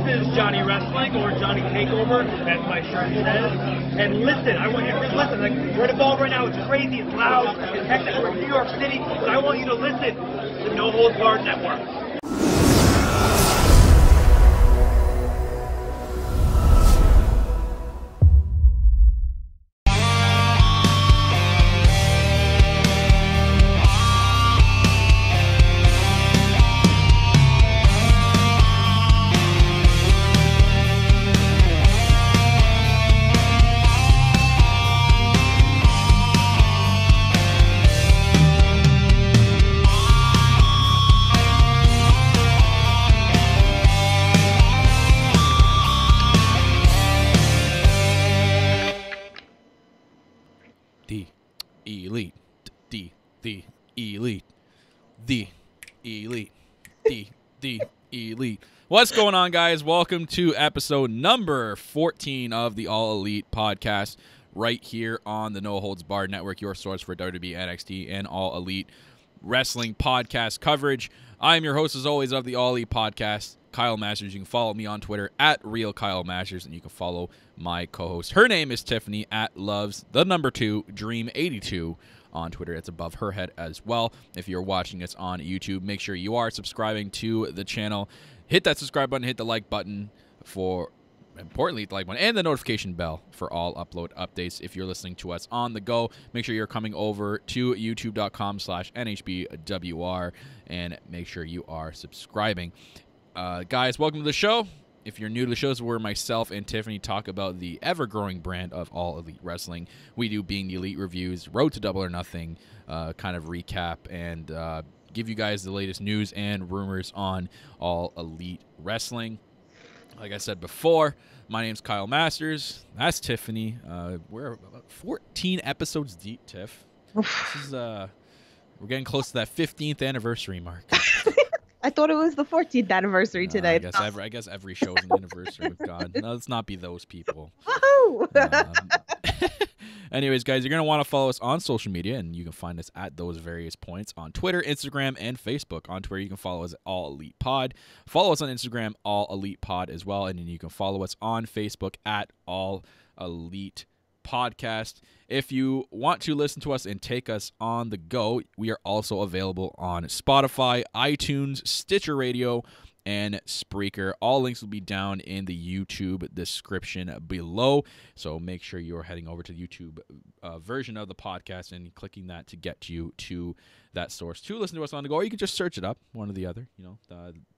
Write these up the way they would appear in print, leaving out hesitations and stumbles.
This is Johnny Wrestling, or Johnny Takeover, as my shirt says. And listen, I want you to just listen. Like, we're involved right now. It's crazy, it's loud, it's hectic. We're in New York City, but I want you to listen to the No Holds Barred Network. The Elite. What's going on, guys? Welcome to episode number 14 of the All Elite podcast, right here on the No Holds Barred Network, your source for WWE, NXT, and All Elite Wrestling podcast coverage. I am your host, as always, of the All Elite podcast, Kyle Masters. You can follow me on Twitter at RealKyleMasters, and you can follow my co-host. Her name is Tiffany at loves2dream82 on Twitter. It's above her head as well. If you're watching us on YouTube, make sure you are subscribing to the channel. Hit that subscribe button, hit the like button for, importantly, the like button, and the notification bell for all upload updates. If you're listening to us on the go, make sure you're coming over to youtube.com/NHBWR and make sure you are subscribing. Guys, welcome to the show. If you're new to the show, this is where myself and Tiffany talk about the ever-growing brand of All Elite Wrestling. We do Being the Elite reviews, Road to Double or Nothing, kind of recap, and give you guys the latest news and rumors on All Elite Wrestling. Like I said before, my name's Kyle Masters. That's Tiffany. We're about 14 episodes deep, Tiff. This is, we're getting close to that 15th anniversary mark. I thought it was the 14th anniversary today. I guess every show is an anniversary with God. No, let's not be those people. Anyways, guys, you're going to want to follow us on social media, and you can find us at those various points on Twitter, Instagram, and Facebook. On Twitter, you can follow us at All Elite Pod. Follow us on Instagram, All Elite Pod as well, and then you can follow us on Facebook at All Elite Podcast. If you want to listen to us and take us on the go, we are also available on Spotify, iTunes, Stitcher Radio, and Spreaker. All links will be down in the YouTube description below, so make sure you're heading over to the YouTube version of the podcast and clicking that to get you to that source to listen to us on the go, or you can just search it up, one or the other. You know,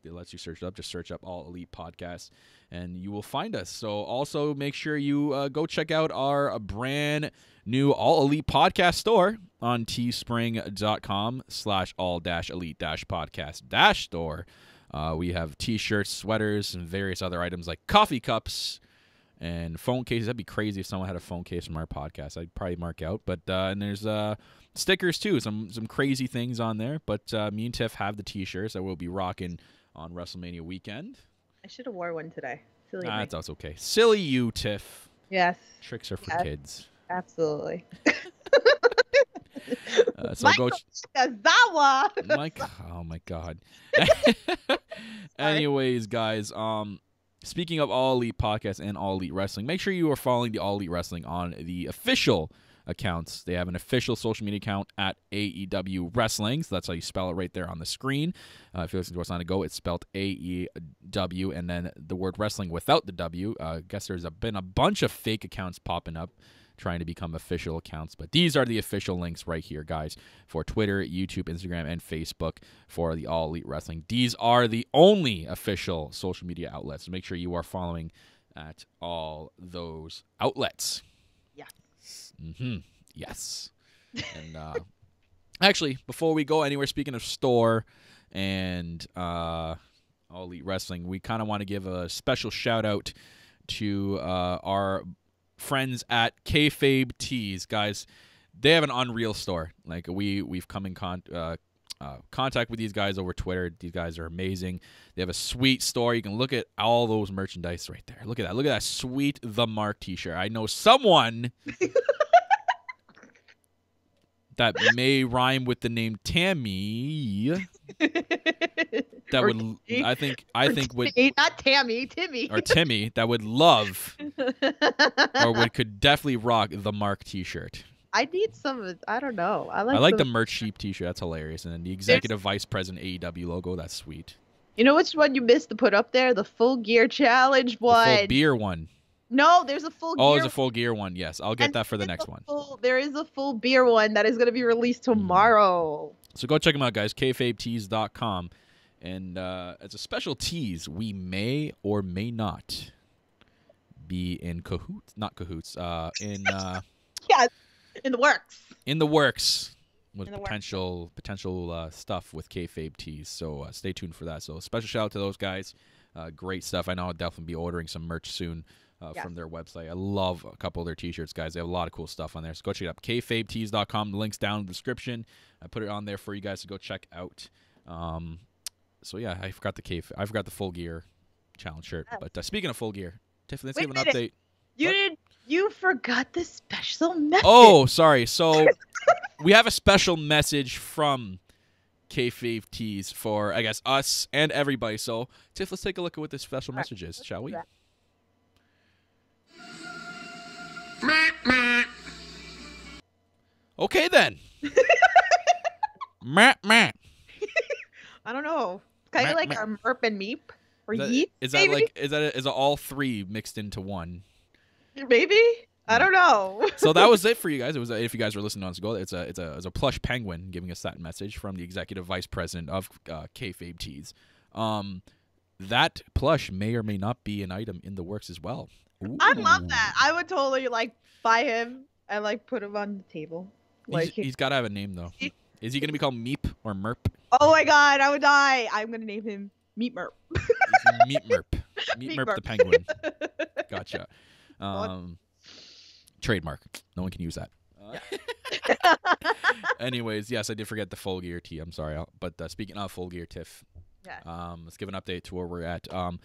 it lets you search it up. Just search up All Elite Podcast, and you will find us. So also make sure you go check out our brand new All Elite Podcast store on teespring.com/all-elite-podcast-store. We have t-shirts, sweaters, and various other items like coffee cups and phone cases. That'd be crazy if someone had a phone case from our podcast. I'd probably mark out. But and there's stickers too, some crazy things on there. But me and Tiff have the t-shirts that we'll be rocking on WrestleMania weekend. I should have wore one today. Silly me. That's okay. Silly you, Tiff. Yes. Tricks are for kids. Absolutely. So go. Zawa. Oh my God. Anyways, guys. Speaking of All Elite Podcast and All Elite Wrestling, make sure you are following the All Elite Wrestling on the official accounts. They have an official social media account at AEW Wrestling. So that's how you spell it right there on the screen. If you're listening to us on the go, it's spelled AEW and then the word wrestling without the W. I guess there's been a bunch of fake accounts popping up trying to become official accounts, but these are the official links right here, guys, for Twitter, YouTube, Instagram, and Facebook for the All Elite Wrestling. These are the only official social media outlets, so make sure you are following at all those outlets. Yeah. Yes. And actually, before we go anywhere, speaking of store and All Elite Wrestling, we kind of want to give a special shout out to our friends at KayFabe Tees, guys. They have an unreal store. Like we've come in contact with these guys over Twitter. These guys are amazing. They have a sweet store. You can look at all those merchandise right there. Look at that. Look at that sweet The Mark t-shirt. I know someone that may rhyme with the name Tammy that Or would Timmy. I think would Not Tammy, Timmy. or Timmy that would love or could definitely rock the Mark T-shirt. I need some of it. I don't know. I I like like the merch sheep T-shirt. That's hilarious. And then the executive vice president AEW logo. That's sweet. You know which one you missed to put up there? The full gear challenge one. The full beer one. No, there's a full gear. Oh, there's a full gear one. Yes, I'll get that for the next one. There is a full beer one that is going to be released tomorrow. So go check them out, guys. KayFabeTees.com. And it's a special tease. We may or may not be in cahoots. Not cahoots. Yeah, in the works. In the works with In the potential stuff with KayFabe Tees. So stay tuned for that. So special shout out to those guys. Great stuff. I know I'll definitely be ordering some merch soon from their website. I love a couple of their T-shirts, guys. They have a lot of cool stuff on there. So go check it out. KayFabeTees.com. The link's down in the description. I put it on there for you guys to go check out. So yeah, I forgot the full gear challenge shirt. But speaking of full gear, Tiffany, let's give an update. You forgot the special message. Oh, sorry. So we have a special message from KayFabe Tees for, I guess, us and everybody. So, Tiff, let's take a look at what this special message is, shall we? Okay, then. Meh. I don't know. Kind of like a merp and meep or yeet. Is that all three mixed into one? Maybe. I don't know. So that was it for you guys. It was if you guys were listening on us go, it's a plush penguin giving us that message from the executive vice president of KayFabe Tees. That plush may or may not be an item in the works as well. Ooh. I love that. I would totally buy him and put him on the table. He's got to have a name though. Is he gonna be called Meep or Merp? Oh my God, I would die. I'm gonna name him Meat Merp. Meat Merp. Meat Merp the penguin. Gotcha. Trademark. No one can use that. Anyways, yes, I did forget the full gear tee. I'm sorry. But speaking of full gear, Tiff, let's give an update to where we're at. I'm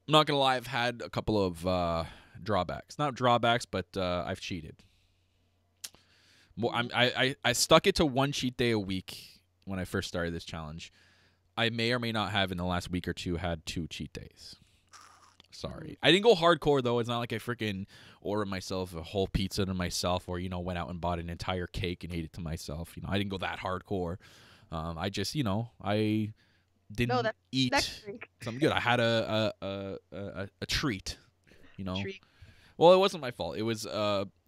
not going to lie. I've had a couple of drawbacks. Not drawbacks, but I've cheated. I stuck it to one cheat day a week when I first started this challenge. I may or may not have in the last week or two had 2 cheat days. Sorry. I didn't go hardcore, though. It's not like I freaking ordered myself a whole pizza to myself or, went out and bought an entire cake and ate it to myself. I didn't go that hardcore. I just, I didn't eat something good. I had a treat, Treat. Well, it wasn't my fault. It was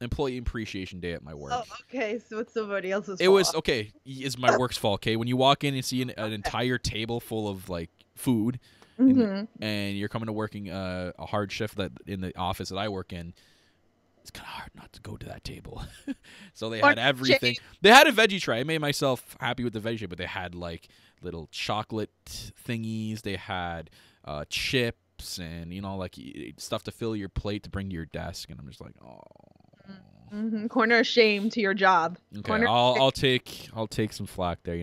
Employee Appreciation Day at my work. Oh, okay. So it's somebody else's fault. It was, okay, it's my work's fault, okay? When you walk in and see an entire table full of, food, and you're coming to working a hard shift in the office that I work in, it's kind of hard not to go to that table. So they had everything. They had a veggie tray. I made myself happy with the veggie tray, but they had, little chocolate thingies. They had chips. And stuff to fill your plate to bring to your desk, and I'm just like, oh. Corner of shame to your job. Okay, I'll take some flack there.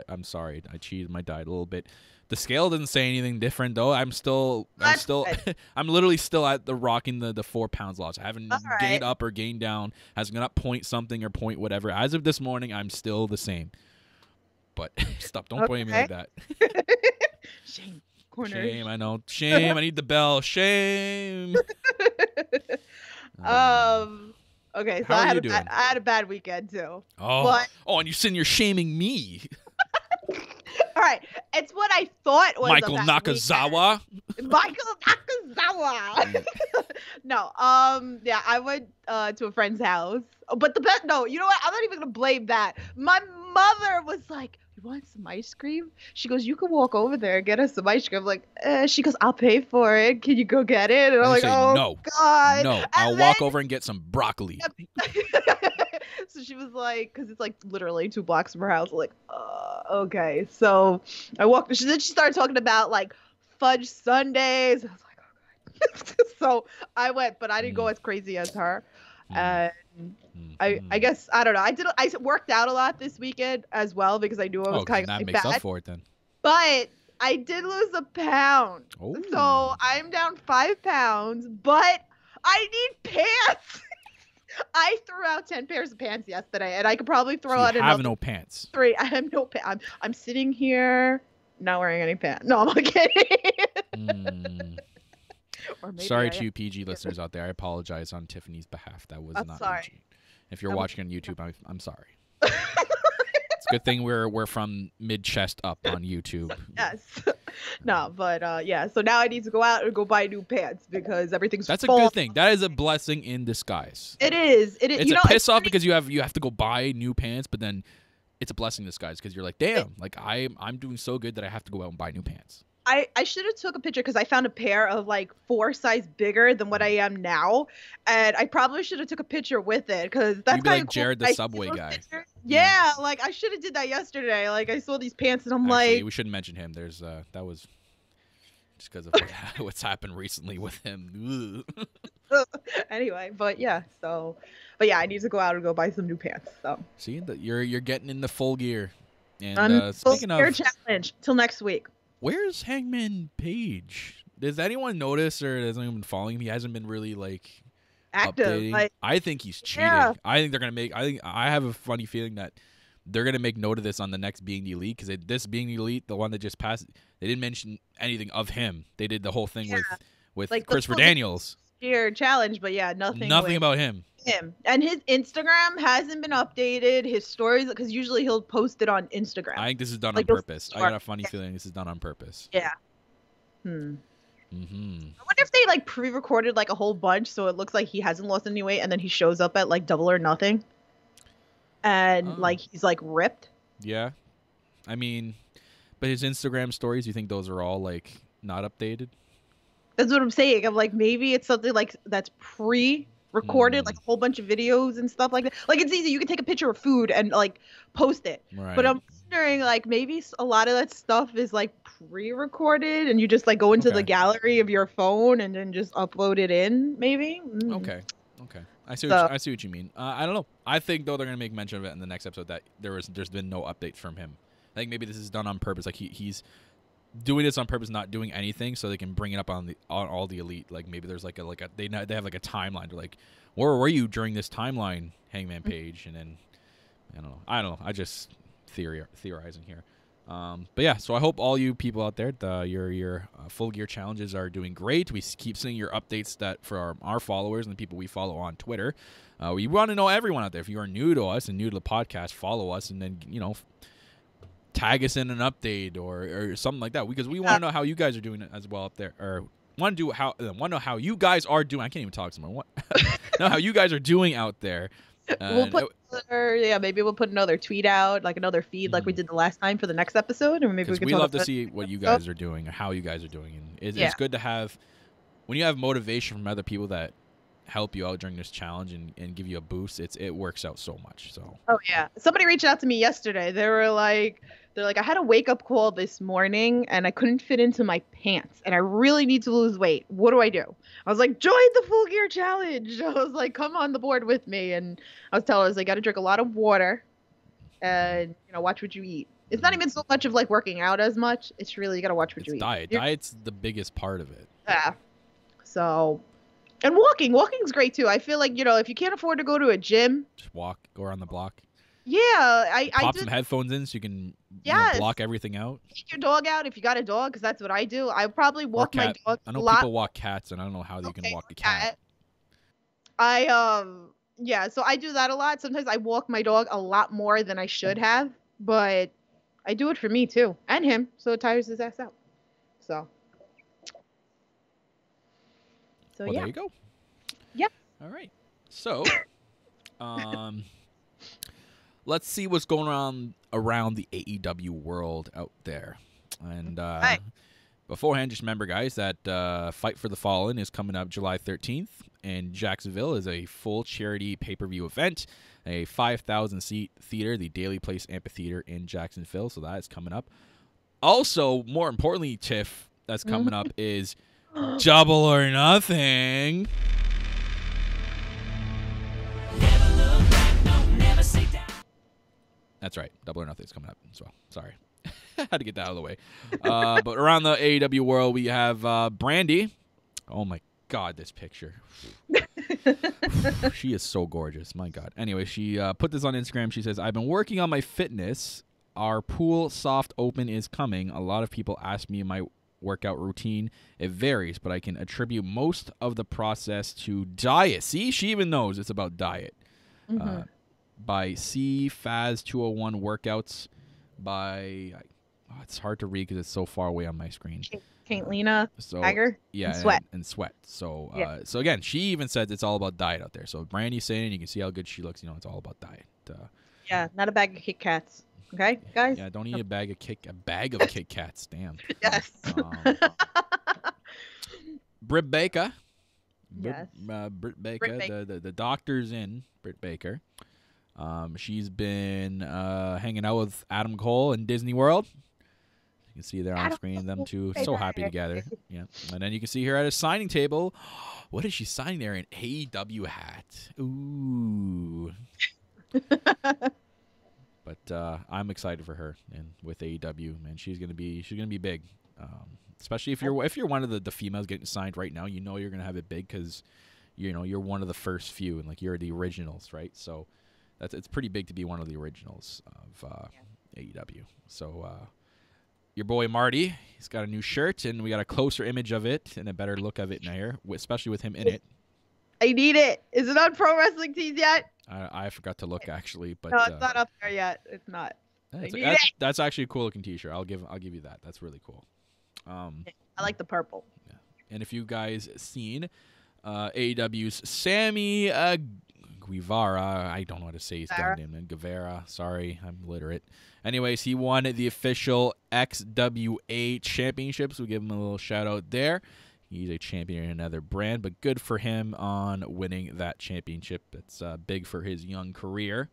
I'm sorry, I cheated my diet a little bit. The scale didn't say anything different though. I'm literally still at the rocking the 4 pounds loss. I haven't gained up or gained down. Hasn't gone up point something or point whatever. As of this morning, I'm still the same. But stop! Don't point at me like that. Shame. Shame, I know. Shame, I need the bell. Shame. Okay, so How are you doing? I had a bad weekend too. Oh, and you're saying you're shaming me. All right, it's what I thought was Michael Nakazawa. Michael Nakazawa. No, yeah, I went to a friend's house, but no, you know what? I'm not even gonna blame that. My mother was like, "You want some ice cream?" She goes, "You can walk over there and get us some ice cream." I'm like, she goes, "I'll pay for it. Can you go get it?" And I'm like, "Oh no, God, no, I'll walk over and get some broccoli." So she was like, because it's literally 2 blocks from her house. I'm like, okay. So I walked. Then she started talking about fudge sundaes. I was like, oh God. So I went, but I didn't go as crazy as her. And I guess I don't know. I worked out a lot this weekend as well because I knew I was kind of that makes up for it then. But I did lose a pound. Oh. So I'm down 5 pounds, but I need pants. I threw out 10 pairs of pants yesterday, and I could probably throw out another. No pants. 3. I have no pants. I'm sitting here not wearing any pants. No, I'm kidding. Or maybe Sorry I to am. you PG listeners out there. I apologize on Tiffany's behalf. That was I'm not sorry. PG. If you're I was- watching on YouTube, I'm sorry. It's a good thing we're from mid chest up on YouTube. Yes. No, but yeah. So now I need to go out and go buy new pants because everything's That's a full. good thing. That is a blessing in disguise. It is. It is. It's You know, a piss it's off funny- because you have to go buy new pants, but then it's a blessing in disguise because you're like, damn, like I'm doing so good that I have to go out and buy new pants. I should have took a picture because I found a pair of like 4 size bigger than what I am now, and I probably should have took a picture with it because that's You'd be kinda like Jared the I see Subway those guy. pictures. Yeah, like I should have did that yesterday. Like I saw these pants and I'm Actually, like, we shouldn't mention him. There's that was just because of what's happened recently with him. anyway, but yeah. So, but yeah, I need to go out and go buy some new pants. So See that you're getting in the full gear. And I'm speaking full gear of, challenge till next week. where's Hangman Page? Does anyone notice, or has anyone been following him? He hasn't been really like Active, updating. like I think he's cheating. Yeah. I think they're gonna make. I have a funny feeling that they're gonna make note of this on the next Being the Elite because this Being the Elite, the one that just passed, they didn't mention anything of him. They did the whole thing Yeah. with Like, the Christopher full- Daniels. gear challenge, but yeah, nothing with Nothing about him. him. And his Instagram hasn't been updated. His stories, because usually he'll post it on Instagram. I think this is done Like on those purpose. I short- got a funny feeling this is done on purpose. Yeah. Hmm. Mm-hmm. I wonder if they like pre-recorded like a whole bunch so it looks like he hasn't lost any weight and then he shows up at like Double or Nothing and Oh. like he's like ripped. Yeah, I mean, but his Instagram stories, you think those are all like not updated? That's what I'm saying. I'm like, maybe it's something like that's pre-recorded, like a whole bunch of videos and stuff like that. Like it's easy. You can take a picture of food and like post it. Right. But I'm wondering, like, maybe a lot of that stuff is like pre-recorded, and you just like go into Okay. the gallery of your phone and then just upload it in. Maybe. Okay. I see. So- I see what you mean. I don't know. I think though they're gonna make mention of it in the next episode that there's been no updates from him. I think maybe this is done on purpose. Like he's doing this on purpose, not doing anything, so they can bring it up on all the Elite. Like maybe there's like a they have like a timeline. They're like, where were you during this timeline, Hangman Page? And then I don't know. I just theorizing here. But yeah, so I hope all you people out there, your full gear challenges are doing great. We keep seeing your updates that for our followers and the people we follow on Twitter. We want to know everyone out there. If you are new to us and new to the podcast, follow us and then tag us in an update or something like that because we want to know how you guys are doing it as well up there. Or want to know how you guys are doing. I can't even talk to someone. Know how you guys are doing out there. We'll put maybe we'll put another tweet out, like another feed, like we did the last time for the next episode, or maybe we because can. we talk love to about see what you guys are doing or how you guys are doing, and it's good to have when you have motivation from other people that help you out during this challenge and give you a boost. It works out so much. So Oh yeah, somebody reached out to me yesterday. They're like, I had a wake up call this morning and I couldn't fit into my pants, and I really need to lose weight. What do I do? I was like, join the full gear challenge. I was like, come on the board with me, and I was telling her, I got to drink a lot of water, and watch what you eat. It's not even so much of like working out as much. It's really you got to watch what you eat. Diet's the biggest part of it. Yeah. So, and walking's great too. I feel like if you can't afford to go to a gym, Just go around the block. yeah, I Pop did. some headphones in so you can Yes. block everything out. Take your dog out if you got a dog, because that's what I do. I probably walk my cat. dog I a know lot. people walk cats, and I don't know how you can walk a cat. So I do that a lot. Sometimes I walk my dog a lot more than I should have, but I do it for me too and him, so it tires his ass out. So Well, yeah. there you go. Yep. All right. So, let's see what's going around the AEW world out there. And beforehand, just remember, guys, that Fight for the Fallen is coming up July 13th, and Jacksonville is a full charity pay-per-view event, a 5,000-seat theater, the Daily Place Amphitheater in Jacksonville. So that is coming up. Also, more importantly, Tiff, that's coming up is Double or Nothing. That's right. Double or Nothing is coming up as well. Sorry. Had to get that out of the way. But around the AEW world, we have Brandy. Oh, my God, this picture. She is so gorgeous. My God. Anyway, she put this on Instagram. She says, I've been working on my fitness. our pool soft open is coming. A lot of people ask me my workout routine. It varies, but I can attribute most of the process to diet. See, she even knows it's about diet. By Faz 201 workouts by it's hard to read because it's so far away on my screen. Lena, Tiger, yeah, and Sweat. And Sweat. So so again, she even says it's all about diet out there. So Brandy's saying, you can see how good she looks. You know, it's all about diet. Yeah, not a bag of Kit Kats. Okay, guys. Yeah, don't eat a bag of Kit Kats. Damn. Yes. Britt Baker. Yes. Britt Baker. The doctor's in Britt Baker. She's been hanging out with Adam Cole in Disney World. You can see there on screen them two so happy together. Yeah, and then you can see her at a signing table. What is she signing there? An AEW hat. Ooh. But I'm excited for her and with AEW, man. She's gonna be big. Especially if you're one of the females getting signed right now, you know you're gonna have it big because you're one of the first few and like you're the originals, right? So it's pretty big to be one of the originals of AEW. So your boy Marty, he's got a new shirt and we got a closer image of it and a better look of it now, especially with him in it. I need it. Is it on Pro Wrestling Tees yet? I forgot to look actually, but no, it's not up there yet. It's not. That's actually a cool looking T-shirt. I'll give you that. That's really cool. I like the purple. Yeah. And if you guys seen AEW's Sammy Guevara, I don't know how to say his damn name. Guevara, sorry, I'm illiterate. Anyways, he won the official XWA championships. We'll give him a little shout out there. He's a champion in another brand, but good for him on winning that championship. It's big for his young career.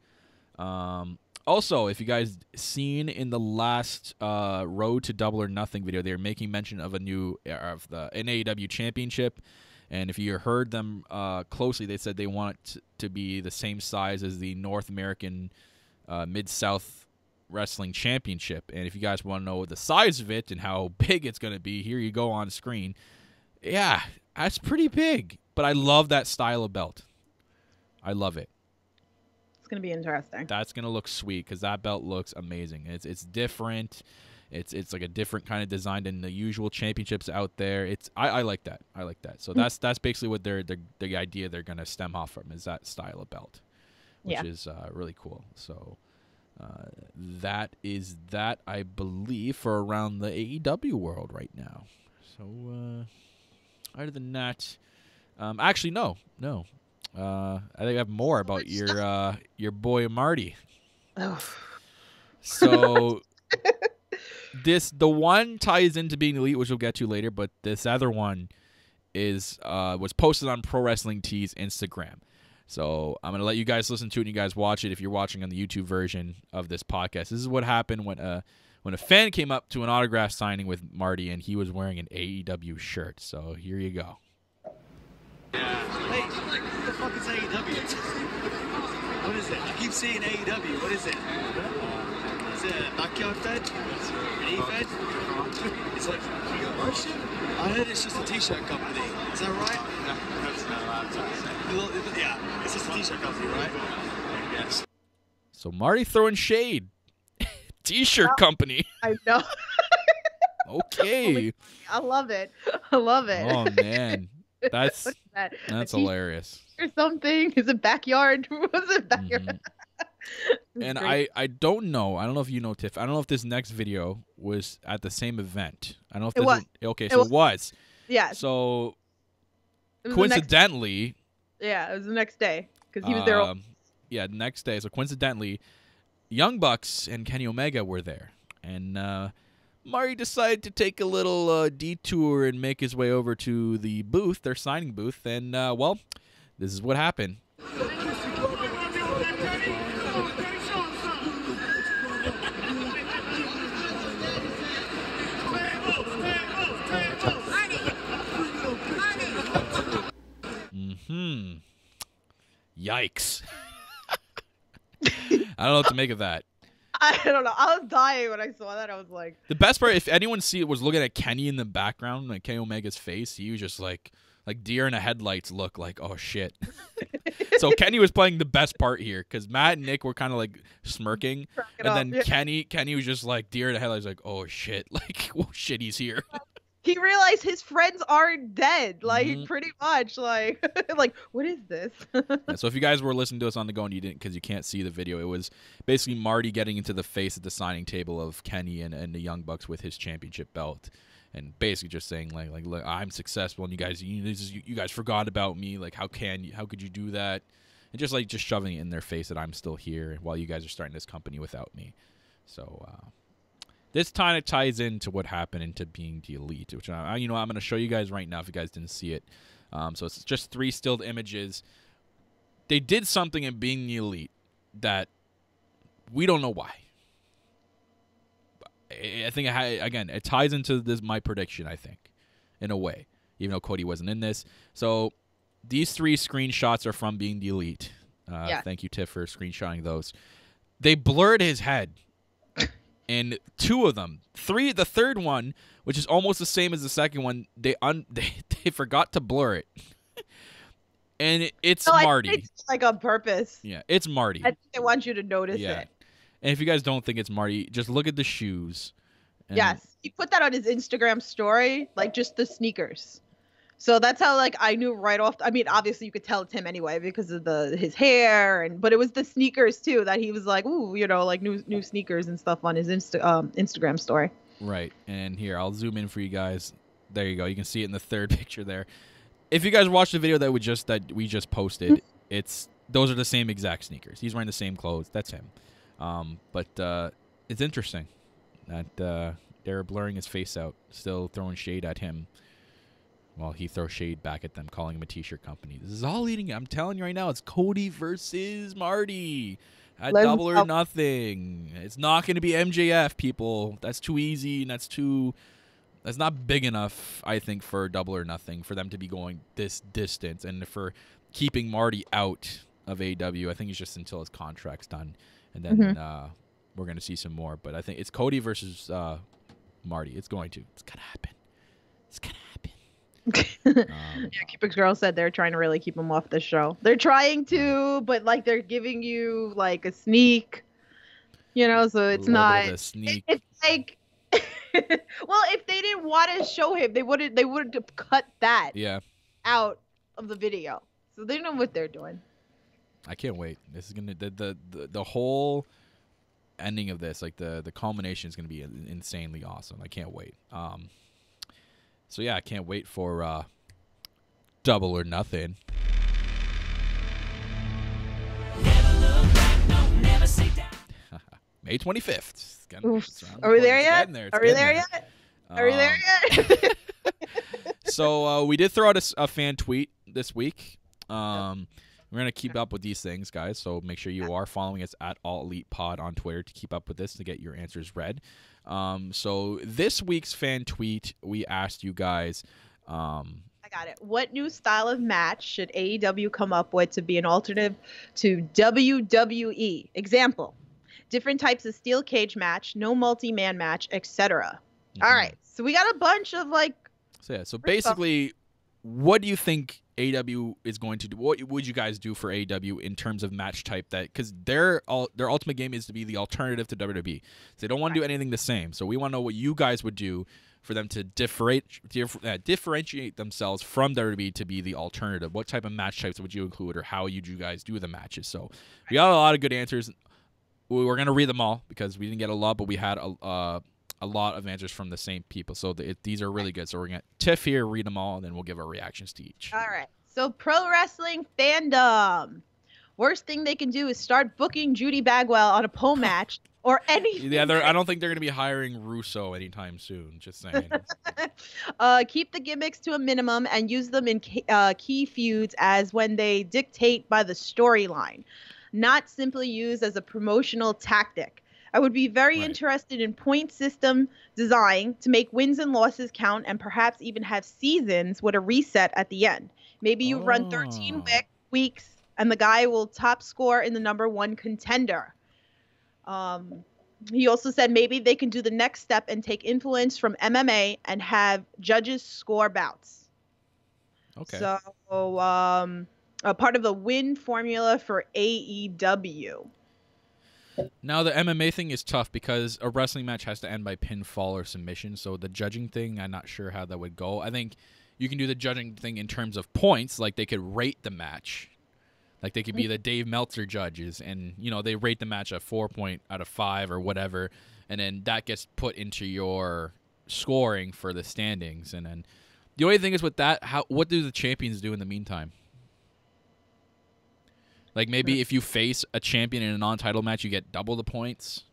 Also, if you guys seen in the last Road to Double or Nothing video, they're making mention of an AEW championship. And if you heard them closely, they said they want it to be the same size as the North American Mid-South Wrestling Championship. And if you guys want to know the size of it and how big it's going to be, here you go on screen. Yeah, that's pretty big. But I love that style of belt. I love it. It's going to be interesting. That's going to look sweet because that belt looks amazing. It's different. It's like a different kind of design than the usual championships out there. I like that. I like that. So that's basically what the idea they're going to stem off from is that style of belt, which is really cool. So that is that, I believe, for around the AEW world right now. So other than that, actually no. I think I have more about your boy Marty. Oh. So the one ties into being elite, which we'll get to later, but this other one was posted on Pro Wrestling Tees Instagram. So I'm gonna let you guys listen to it and you guys watch it if you're watching on the YouTube version of this podcast. This is what happened when a fan came up to an autograph signing with Marty and he was wearing an AEW shirt. So here you go. Hey, what the fuck is AEW? What is it? I keep seeing AEW. What is it? Is it a backyard fed? An E-fed? Is it worship? I heard it's just a t-shirt company. Is that right? No, that's not allowed to say. Yeah, it's just a t-shirt company, right? Yes. So Marty throwing shade. T-shirt company. I know. Okay. I love it. I love it. Oh man. That's hilarious. Or something. Is it backyard? Was it backyard? And great. I don't know. I don't know if you know, Tiff. I don't know if this next video was at the same event. I don't know if it was. Okay, so it was. Yeah. So coincidentally. It was the next day because he was there. Yeah, the next day. So coincidentally, Young Bucks and Kenny Omega were there, and Marty decided to take a little detour and make his way over to the booth, their signing booth, and well, this is what happened. Yikes. I don't know what to make of that. I don't know. I was dying when I saw that. I was like, The best part, if anyone was looking at Kenny in the background, like Kenny Omega's face, he was just like deer in the headlights look like, oh shit. So Kenny was playing the best part here because Matt and Nick were kind of like smirking, and then Kenny was just like deer in the headlights, like, oh shit, like, oh shit, he's here. he realized his friends aren't dead, like pretty much, like, like what is this? Yeah, so if you guys were listening to us on the go and you didn't, because you can't see the video, it was basically Marty getting into the face at the signing table of Kenny and the Young Bucks with his championship belt. And basically just saying like look, I'm successful, and you guys forgot about me. Like, how could you do that? And just shoving it in their face that I'm still here while you guys are starting this company without me. So this kind of ties into what happened into being the Elite, which I'm going to show you guys right now if you guys didn't see it. So it's just 3 stilled images. They did something in being the Elite that we don't know why. I think it ties into my prediction, I think, in a way, even though Cody wasn't in this. So these 3 screenshots are from being the Elite. Thank you, Tiff, for screenshotting those. They blurred his head, and 2 of them, the third one, which is almost the same as the second one, they forgot to blur it. And it's Marty. I think it's like on purpose. Yeah, it's Marty. I think they want you to notice it. And if you guys don't think it's Marty, just look at the shoes. Yes. He put that on his Instagram story, like just the sneakers. So that's how like I knew right off. I mean, obviously you could tell it's him anyway because of his hair, but it was the sneakers too that he was like, ooh, like new sneakers and stuff on his Instagram story. Right. And here, I'll zoom in for you guys. There you go. You can see it in the third picture there. If you guys watched the video that we just posted, those are the same exact sneakers. He's wearing the same clothes. That's him. But it's interesting that they're blurring his face out, still throwing shade at him while he throws shade back at them, calling him a t-shirt company. This is all leading. I'm telling you right now, it's Cody versus Marty at Double or Nothing. It's not going to be MJF, people. That's too easy, and that's not big enough, I think, for Double or Nothing for them to be going this distance, and for keeping Marty out of AEW. I think it's just until his contract's done. And then we're going to see some more. But I think it's Cody versus Marty. It's going to happen. It's going to happen. Cupid's Girl said they're trying to really keep him off the show. They're trying to, but like they're giving you like a sneak, so it's not a sneak. It's like, well, if they didn't want to show him, they would have cut that out of the video. So they know what they're doing. I can't wait. This is gonna the whole ending of this, like the culmination is gonna be insanely awesome. I can't wait. So yeah, I can't wait for Double or Nothing. May 25th. Are we there yet? Are we there yet? Are we there yet? So we did throw out a fan tweet this week. We're going to keep up with these things, guys, so make sure you are following us at All Elite Pod on Twitter to keep up with this, to get your answers read. So this week's fan tweet, we asked you guys... I got it. What new style of match should AEW come up with to be an alternative to WWE? Example, different types of steel cage match, no multi-man match, etc. All right, so we got a bunch of So basically, what do you think AEW is going to do? What would you guys do for AEW in terms of match type? Because their ultimate game is to be the alternative to WWE. So they don't want to do anything the same. So we want to know what you guys would do for them to differentiate themselves from WWE to be the alternative. What type of match types would you include, or how would you guys do the matches? So we got a lot of good answers. We're going to read them all because we didn't get a lot, but we had a lot of answers from the same people. So these are really good. So we're going to Tiff here, read them all, and then we'll give our reactions to each. All right. So pro wrestling fandom. Worst thing they can do is start booking Judy Bagwell on a pole match or anything. Yeah, I don't think they're going to be hiring Russo anytime soon. Just saying. Keep the gimmicks to a minimum and use them in key feuds as when they dictate by the storyline, not simply used as a promotional tactic. I would be very interested in point system design to make wins and losses count, and perhaps even have seasons with a reset at the end. Maybe you run 13 weeks and the guy will top score in the #1 contender. He also said maybe they can do the next step and take influence from MMA and have judges score bouts. Okay. So, a part of the win formula for AEW. Now the MMA thing is tough because a wrestling match has to end by pinfall or submission. So the judging thing, I'm not sure how that would go. I think you can do the judging thing in terms of points, like they could rate the match. Like they could be the Dave Meltzer judges, and they rate the match a 4 out of 5 or whatever, and then that gets put into your scoring for the standings. And then the only thing is with that, what do the champions do in the meantime? Like maybe if you face a champion in a non-title match, you get double the points.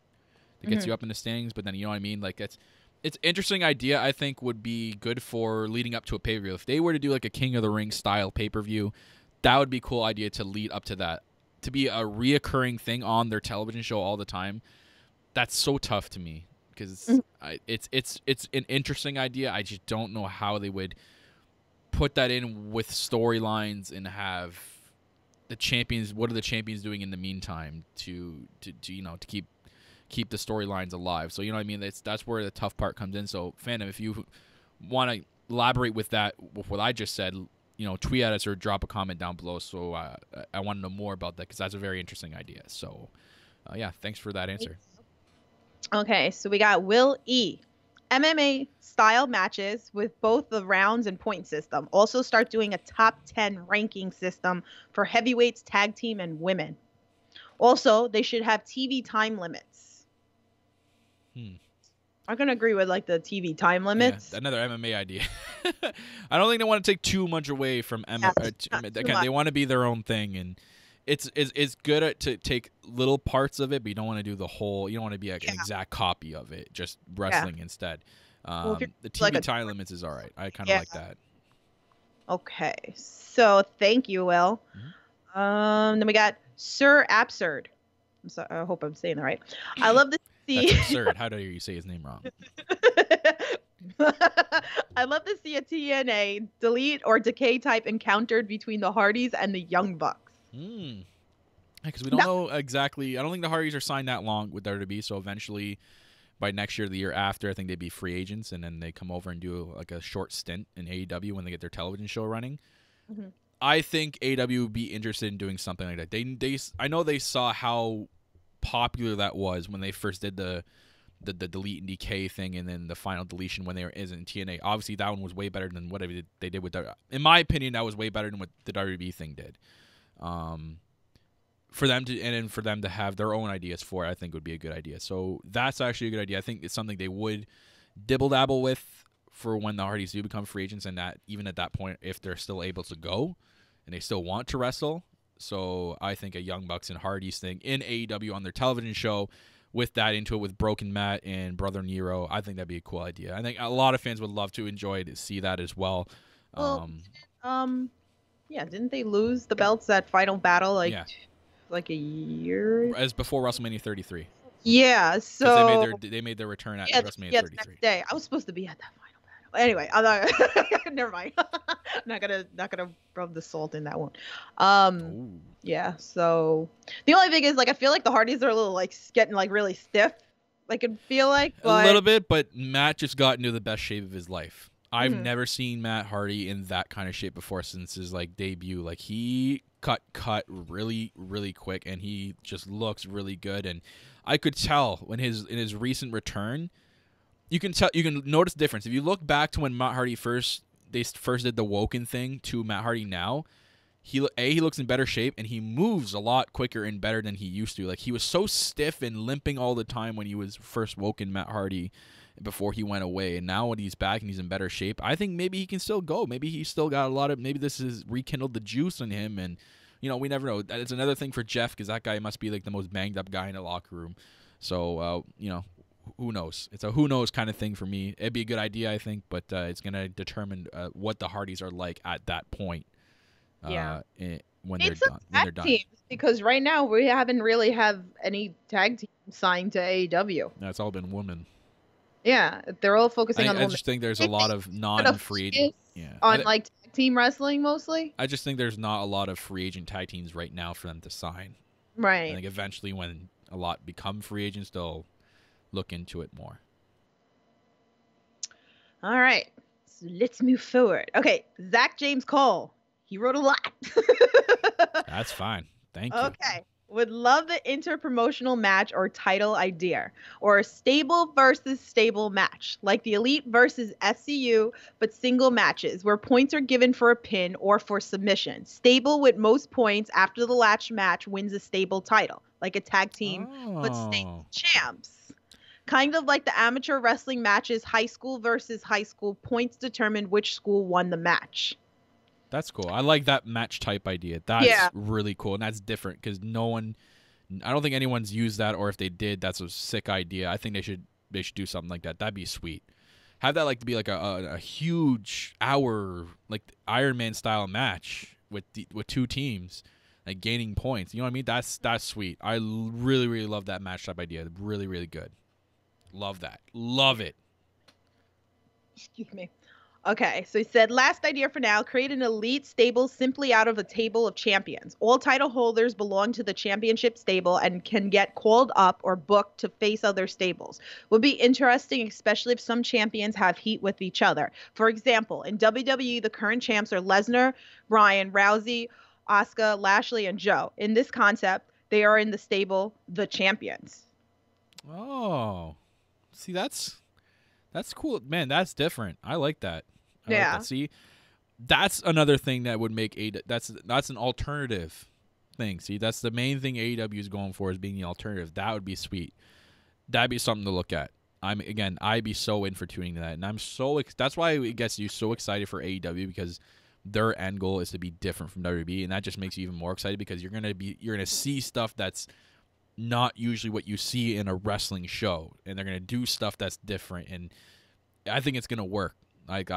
It gets you up in the standings, but then you know what I mean. Like it's interesting idea. I think would be good for leading up to a pay-per-view. If they were to do like a King of the Ring style pay-per-view, that would be a cool idea to lead up to that. To be a reoccurring thing on their television show all the time, that's so tough to me because it's an interesting idea. I just don't know how they would put that in with storylines and have the champions. What are the champions doing in the meantime to keep the storylines alive? So you know what I mean. That's where the tough part comes in. So fandom, if you want to elaborate with that, with what I just said, tweet at us or drop a comment down below. So I want to know more about that because that's a very interesting idea. So, yeah, thanks for that answer. Okay, so we got Will E. MMA style matches with both the rounds and point system. Also start doing a top 10 ranking system for heavyweights, tag team, and women. Also, they should have TV time limits. I'm going to agree with like the TV time limits. Yeah, another MMA idea. I don't think they want to take too much away from MMA. Again, they want to be their own thing, and it's good to take little parts of it, but you don't want to do the whole. You don't want to be like an exact copy of it, just wrestling instead. The TV like time limits is all right. I kind of like that. Okay, so thank you, Will. Then we got Sir Absurd. I'm sorry, I hope I'm saying that right. I love to see. That's absurd. How dare you say his name wrong? I love to see a TNA delete or decay type encountered between the Hardys and the Young Bucks. Because we don't know exactly. I don't think the Hardys are signed that long with WWE, so eventually by next year, the year after, I think they'd be free agents, and then they come over and do like a short stint in AEW when they get their television show running. I think AEW would be interested in doing something like that. I know they saw how popular that was when they first did the delete and decay thing, and then the final deletion when they were in TNA. Obviously, that one was way better than whatever they did with the. In my opinion, that was way better than what the WWE thing did. For them to have their own ideas for it, I think would be a good idea. So that's actually a good idea. I think it's something they would dibble dabble with for when the Hardys do become free agents, and that even at that point, if they're still able to go and they still want to wrestle. So I think a Young Bucks and Hardys thing in AEW on their television show, with that into it with Broken Matt and Brother Nero, I think that'd be a cool idea. I think a lot of fans would love to see that as well. Yeah, didn't they lose the belts at Final Battle like a year as before WrestleMania 33? Yeah, so they made their return at WrestleMania 33. The next day. I was supposed to be at that Final Battle. Anyway, I'm not. Never mind. not gonna rub the salt in that one. Yeah. So the only thing is, like, I feel like the Hardys are a little like getting like really stiff. Like, it feel like a little bit, but Matt just got into the best shape of his life. I've never seen Matt Hardy in that kind of shape before since his like debut. Like, he cut really, really quick, and he just looks really good. And I could tell when in his recent return, you can notice the difference. If you look back to when Matt Hardy first did the Woken thing to Matt Hardy now, he looks in better shape, and he moves a lot quicker and better than he used to. Like, he was so stiff and limping all the time when he was first Woken Matt Hardy before he went away, and now when he's back and he's in better shape, I think maybe he can still go. Maybe he's still got maybe this has rekindled the juice in him, and we never know. It's another thing for Jeff, because that guy must be like the most banged up guy in the locker room. So who knows? It's a who knows kind of thing for me. It'd be a good idea, I think, but it's gonna determine what the Hardys are like at that point. When they're done. Teams, because right now we haven't really have any tag teams signed to AEW. No, it's all been women. Yeah, they're all focusing on. I just think there's a lot of non-free agent. On like tag team wrestling mostly. I just think there's not a lot of free agent tag teams right now for them to sign. Right. I think eventually when a lot become free agents, they'll look into it more. All right. So let's move forward. Okay. Zach James Cole. He wrote a lot. That's fine. Thank you. Okay. Would love the interpromotional match or title idea, or a stable versus stable match, like the Elite versus SCU, but single matches where points are given for a pin or for submission. Stable with most points after the last match wins a stable title, like a tag team, but stable champs. Kind of like the amateur wrestling matches, high school versus high school, points determine which school won the match. That's cool. I like that match type idea. That's really cool, and that's different because I don't think anyone's used that, or if they did, that's a sick idea. I think they should do something like that. That'd be sweet. Have that to be like a huge hour, like Iron Man style match with two teams, like gaining points. You know what I mean? That's sweet. I really, really love that match type idea. Really, really good. Love that. Love it. Excuse me. Okay, so he said, last idea for now, create an elite stable simply out of a table of champions. All title holders belong to the championship stable and can get called up or booked to face other stables. Would be interesting, especially if some champions have heat with each other. For example, in WWE, the current champs are Lesnar, Bryan, Rousey, Asuka, Lashley, and Joe. In this concept, they are in the stable, the champions. Oh, see, that's cool, man. That's different. I like that. Like that. See, that's another thing that would make that's an alternative thing. See, that's the main thing AEW is going for, is being the alternative. That would be sweet. That'd be something to look at. I'd be so in for tuning to that, and I'm so that's why it gets you so excited for AEW, because their end goal is to be different from WWE, and that just makes you even more excited because you're gonna see stuff that's not usually what you see in a wrestling show, and they're gonna do stuff that's different, and I think it's gonna work. Like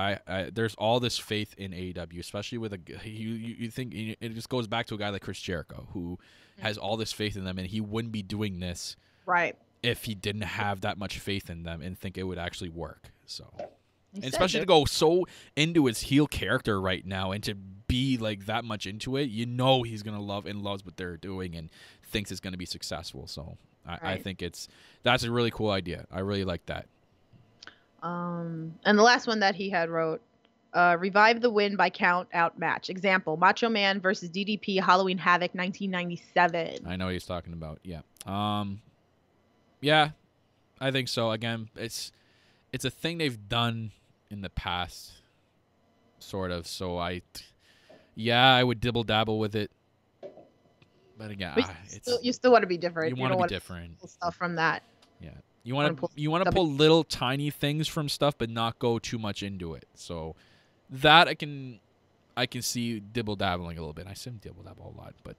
there's all this faith in AEW, especially with you think it just goes back to a guy like Chris Jericho, who has all this faith in them, and he wouldn't be doing this right if he didn't have that much faith in them and think it would actually work. So, and especially to go so into his heel character right now and to be like that much into it, he's gonna love and loves what they're doing and thinks it's gonna be successful. So I think that's a really cool idea. I really like that. And the last one that he had wrote, revive the win by count out match. Example, Macho Man versus DDP, Halloween Havoc 1997. I know what he's talking about. Yeah. Yeah, I think so. Again, it's a thing they've done in the past, sort of. So I would dibble dabble with it. But again, you still want to be different. You want to be different. Stuff from that. Yeah. You want to pull little tiny things from stuff, but not go too much into it. So that I can see dibble dabbling a little bit. I see them dibble dabble a lot, but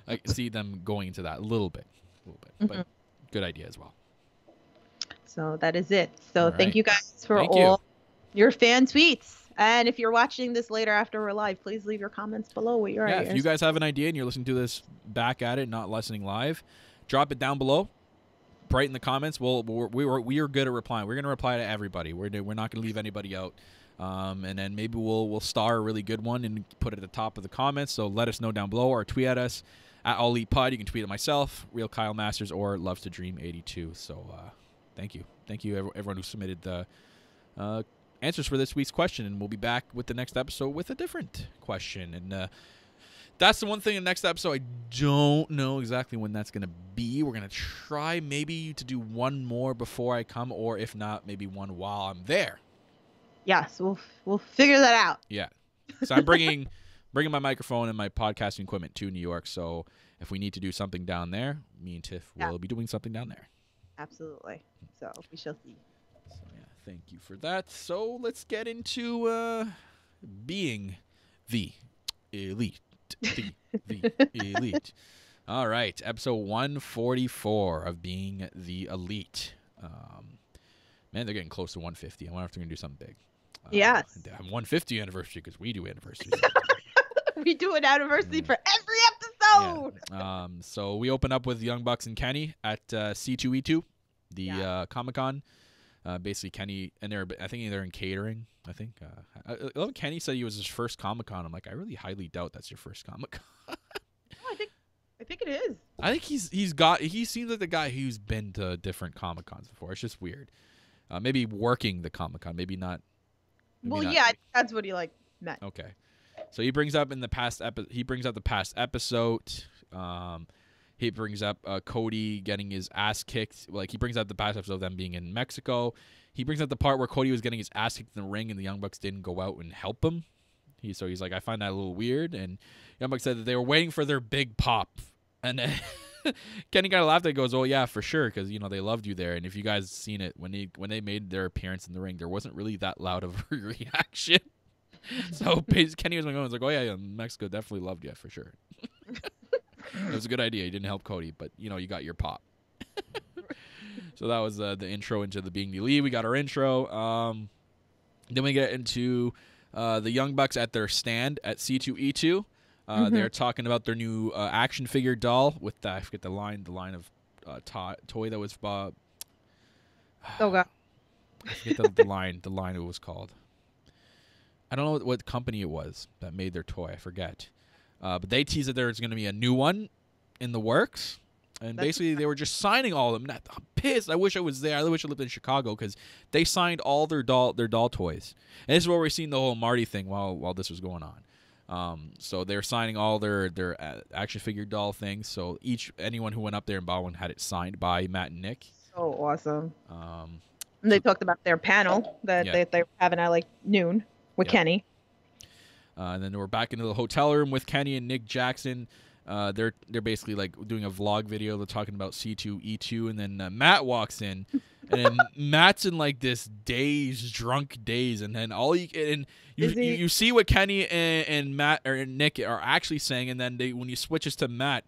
I can see them going into that a little bit. But good idea as well. So that is it. So thank you guys for your fan tweets. And if you're watching this later after we're live, please leave your comments below what your ideas. If you guys have an idea and you're listening to this back at it, not listening live, drop it down below. Write in the comments. We are good at replying. We're gonna reply to everybody. We're not gonna leave anybody out. And then maybe we'll star a really good one and put it at the top of the comments. So let us know down below, or tweet at us at All Elite Pod. You can tweet at myself, Real Kyle Masters, or Loves to Dream 82. So thank you everyone who submitted the answers for this week's question, and we'll be back with the next episode with a different question. And that's the one thing in the next episode. I don't know exactly when that's going to be. We're going to try maybe to do one more before I come, or if not, maybe one while I'm there. Yes, we'll figure that out. Yeah. So I'm bringing my microphone and my podcasting equipment to New York. So if we need to do something down there, me and Tiff will be doing something down there. Absolutely. So we shall see. So yeah, thank you for that. So let's get into being the elite. The elite. All right, episode 144 of being the elite. Man, they're getting close to 150. I wonder if they're gonna do something big. Yes. 150 anniversary, because we do anniversaries. We do an anniversary for every episode. Yeah. So we open up with Young Bucks and Kenny at C2E2, the Comic-Con. Basically, Kenny, and I think they're in catering. I think. I love Kenny said he was his first Comic-Con. I'm like, I really highly doubt that's your first Comic-Con. I think it is. I think he seems like the guy who's been to different Comic Cons before. It's just weird. Maybe working the Comic Con, maybe not. Well, yeah, I think that's what he meant. Okay, so he brings up in the past he brings up the past episode. He brings up Cody getting his ass kicked. Like, he brings up the past episode of them being in Mexico. He brings up the part where Cody was getting his ass kicked in the ring and the Young Bucks didn't go out and help him. So he's like, I find that a little weird. And Young Bucks said that they were waiting for their big pop. And then Kenny kind of laughed and goes, oh, yeah, for sure, because, they loved you there. And if you guys seen it, when they made their appearance in the ring, there wasn't really that loud of a reaction. So Kenny was like, oh, yeah, Mexico definitely loved you, for sure. It was a good idea. You didn't help Cody, but, you got your pop. So that was the intro into the Being the Elite. We got our intro. Then we get into the Young Bucks at their stand at C2E2. They're talking about their new action figure doll with I forget the line of toy that was oh god, I forget the line it was called. I don't know what company it was that made their toy. I forget. But they teased that there's going to be a new one in the works. And basically, they were just signing all of them. I'm pissed. I wish I was there. I wish I lived in Chicago because they signed all their doll toys. And this is where we're seeing the whole Marty thing while this was going on. So they're signing all their action figure doll things. So anyone who went up there and bought one had it signed by Matt and Nick. So awesome. And they talked about their panel that they were having at noon with Kenny. And then we're back into the hotel room with Kenny and Nick Jackson. They're basically doing a vlog video. They're talking about C2E2, and then Matt walks in, and Matt's in this drunk daze, and then you see what Kenny and Matt or Nick are actually saying, and then when he switches to Matt,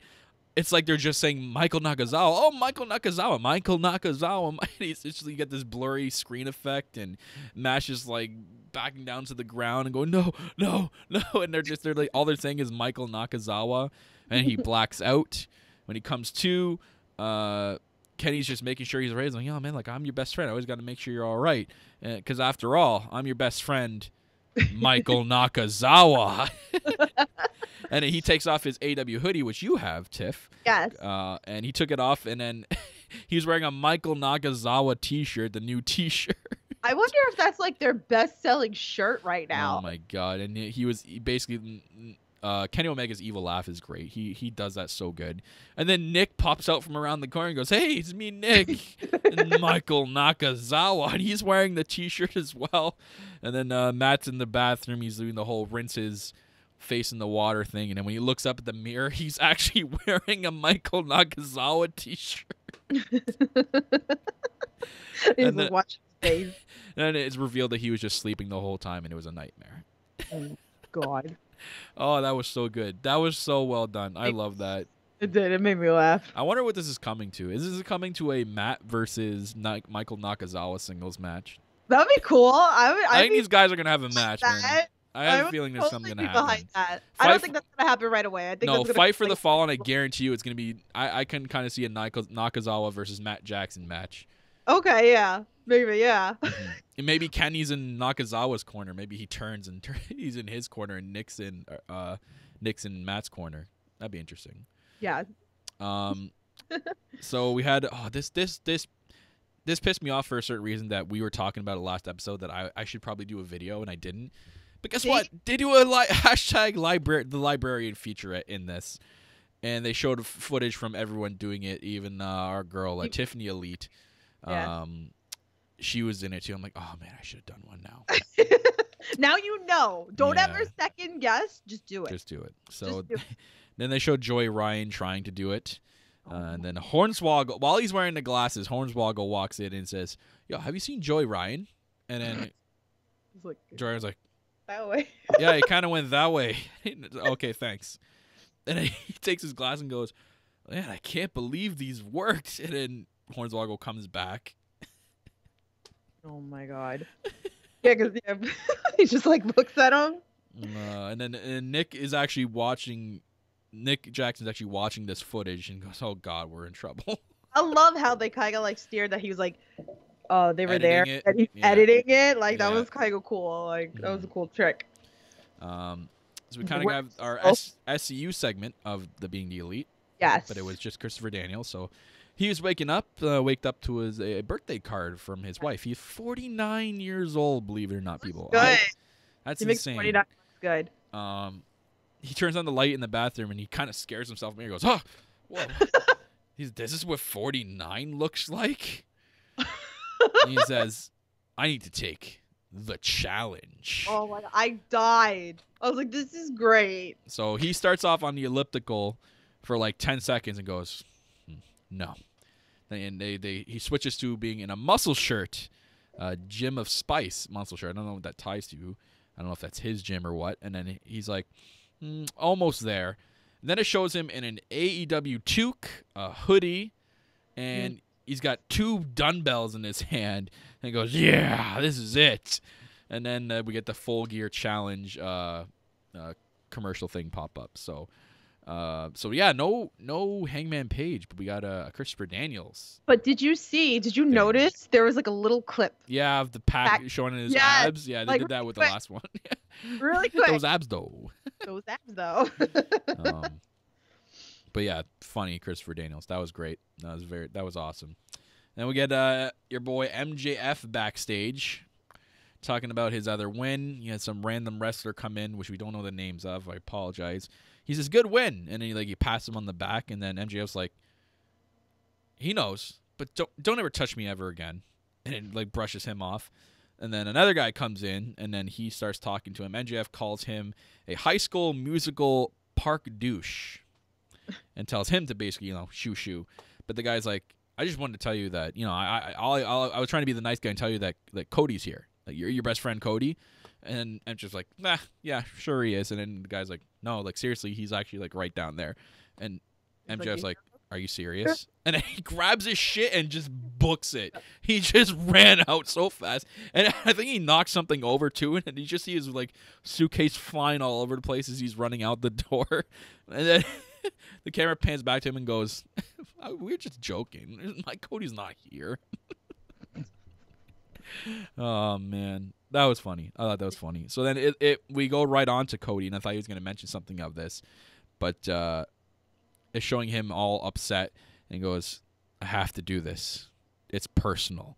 it's like they're just saying Michael Nakazawa. Oh, Michael Nakazawa. It's just, you get this blurry screen effect, and Matt's just backing down to the ground and going no, and they're all they're saying is Michael Nakazawa. And he blacks out. When he comes to, Kenny's just making sure he's right. He's like, yo, man, I'm your best friend. I always got to make sure you're all right. Because after all, I'm your best friend, Michael Nakazawa. And he takes off his AW hoodie, which you have, Tiff. Yes. And he took it off, and then he was wearing a Michael Nakazawa T-shirt, the new T-shirt. I wonder if that's their best-selling shirt right now. Oh, my God. And he basically... Kenny Omega's evil laugh is great. He does that so good. And then Nick pops out from around the corner and goes, hey, it's me, Nick. And Michael Nakazawa. And he's wearing the T-shirt as well. And then Matt's in the bathroom. He's doing the whole rinse his face in the water thing. And then when he looks up at the mirror, he's actually wearing a Michael Nakazawa T-shirt. He's watching his face. And it's revealed that he was just sleeping the whole time and it was a nightmare. Oh, God. Oh, that was so good. That was so well done. I love that. It did. It made me laugh. I wonder what this is coming to. Is this coming to a Matt versus Michael Nakazawa singles match? That'd be cool. I think these guys are going to have a match, man. I have a feeling there's something going to happen. I don't think that's going to happen right away. I think Fight for the Fallen, I guarantee you it's going to be... I can kind of see a Nakazawa versus Matt Jackson match. Okay, yeah. Maybe, yeah. And maybe Kenny's in Nakazawa's corner. Maybe he turns and he's in his corner and Nick's in Matt's corner. That'd be interesting. Yeah. So we had this pissed me off for a certain reason that we were talking about it last episode that I should probably do a video and I didn't. But guess what? They do a hashtag the librarian featurette in this, and they showed footage from everyone doing it. Even our girl Tiffany Elite. Yeah. She was in it too. I'm like, oh man, I should have done one now. Now you know. Don't ever second guess. Just do it. Just do it. So then they showed Joey Ryan trying to do it. And then Hornswoggle, while he's wearing the glasses, Hornswoggle walks in and says, yo, have you seen Joey Ryan? And then Joey was like, that way. Yeah, he kind of went that way. Okay, thanks. And then he takes his glass and goes, man, I can't believe these worked. And then Hornswoggle comes back. Oh my God. Yeah, because he just looks at him. And then Nick Jackson's actually watching this footage and goes, oh God, we're in trouble. I love how they kind of steered that he was they were editing there it. and he's editing it. That was kind of cool. That was a cool trick. So we kind of have our SCU segment of the Being the Elite. Yes. But it was just Christopher Daniels. So he was waked up to his a birthday card from his wife. He's 49 years old, believe it or not, people. Good. That's He makes insane. 49 good. He turns on the light in the bathroom and he kind of scares himself. And he goes, "Oh, whoa! This is what 49 looks like." And he says, "I need to take the challenge." Oh my God, I died. I was like, this is great. So he starts off on the elliptical for like 10 seconds and goes, "No." And he switches to being in a muscle shirt, Gym of Spice muscle shirt. I don't know what that ties to. I don't know if that's his gym or what. And then he's like, almost there. And then it shows him in an AEW toque, a hoodie, and he's got 2 dumbbells in his hand. And he goes, "Yeah, this is it." And then we get the Full Gear Challenge commercial thing pop up. So yeah, no Hangman Page, but we got a Christopher Daniels. But did you notice there was like a little clip? Yeah, of the pack showing his abs. Yeah, they did that with the last one. Really quick. Those abs, though. Those abs, though. But yeah, funny Christopher Daniels. That was great. That was awesome. Then we get your boy MJF backstage, talking about his other win. He had some random wrestler come in, which we don't know the names of. I apologize. He says, "Good win," and then he passed him on the back, and then MJF's like, he knows, but don't ever touch me ever again, and it like brushes him off. And then another guy comes in, and then he starts talking to him. MJF calls him a High School Musical park douche, and tells him to basically shoo. But the guy's like, "I just wanted to tell you that I was trying to be the nice guy and tell you that Cody's here. Like, you're your best friend, Cody." And just like, "Nah, yeah, sure he is." And then the guy's like, "No, like seriously, he's actually like right down there." And MJF's like, "Are you serious?" And then he grabs his shit and just books it. He just ran out so fast, and I think he knocked something over too. And you just see his like suitcase flying all over the place as he's running out the door. And then the camera pans back to him and goes, "We're just joking. My Cody's not here." Oh man, that was funny. I thought that was funny. So then we go right on to Cody, and I thought he was going to mention something of this, but it's showing him all upset, and he goes, "I have to do this. It's personal."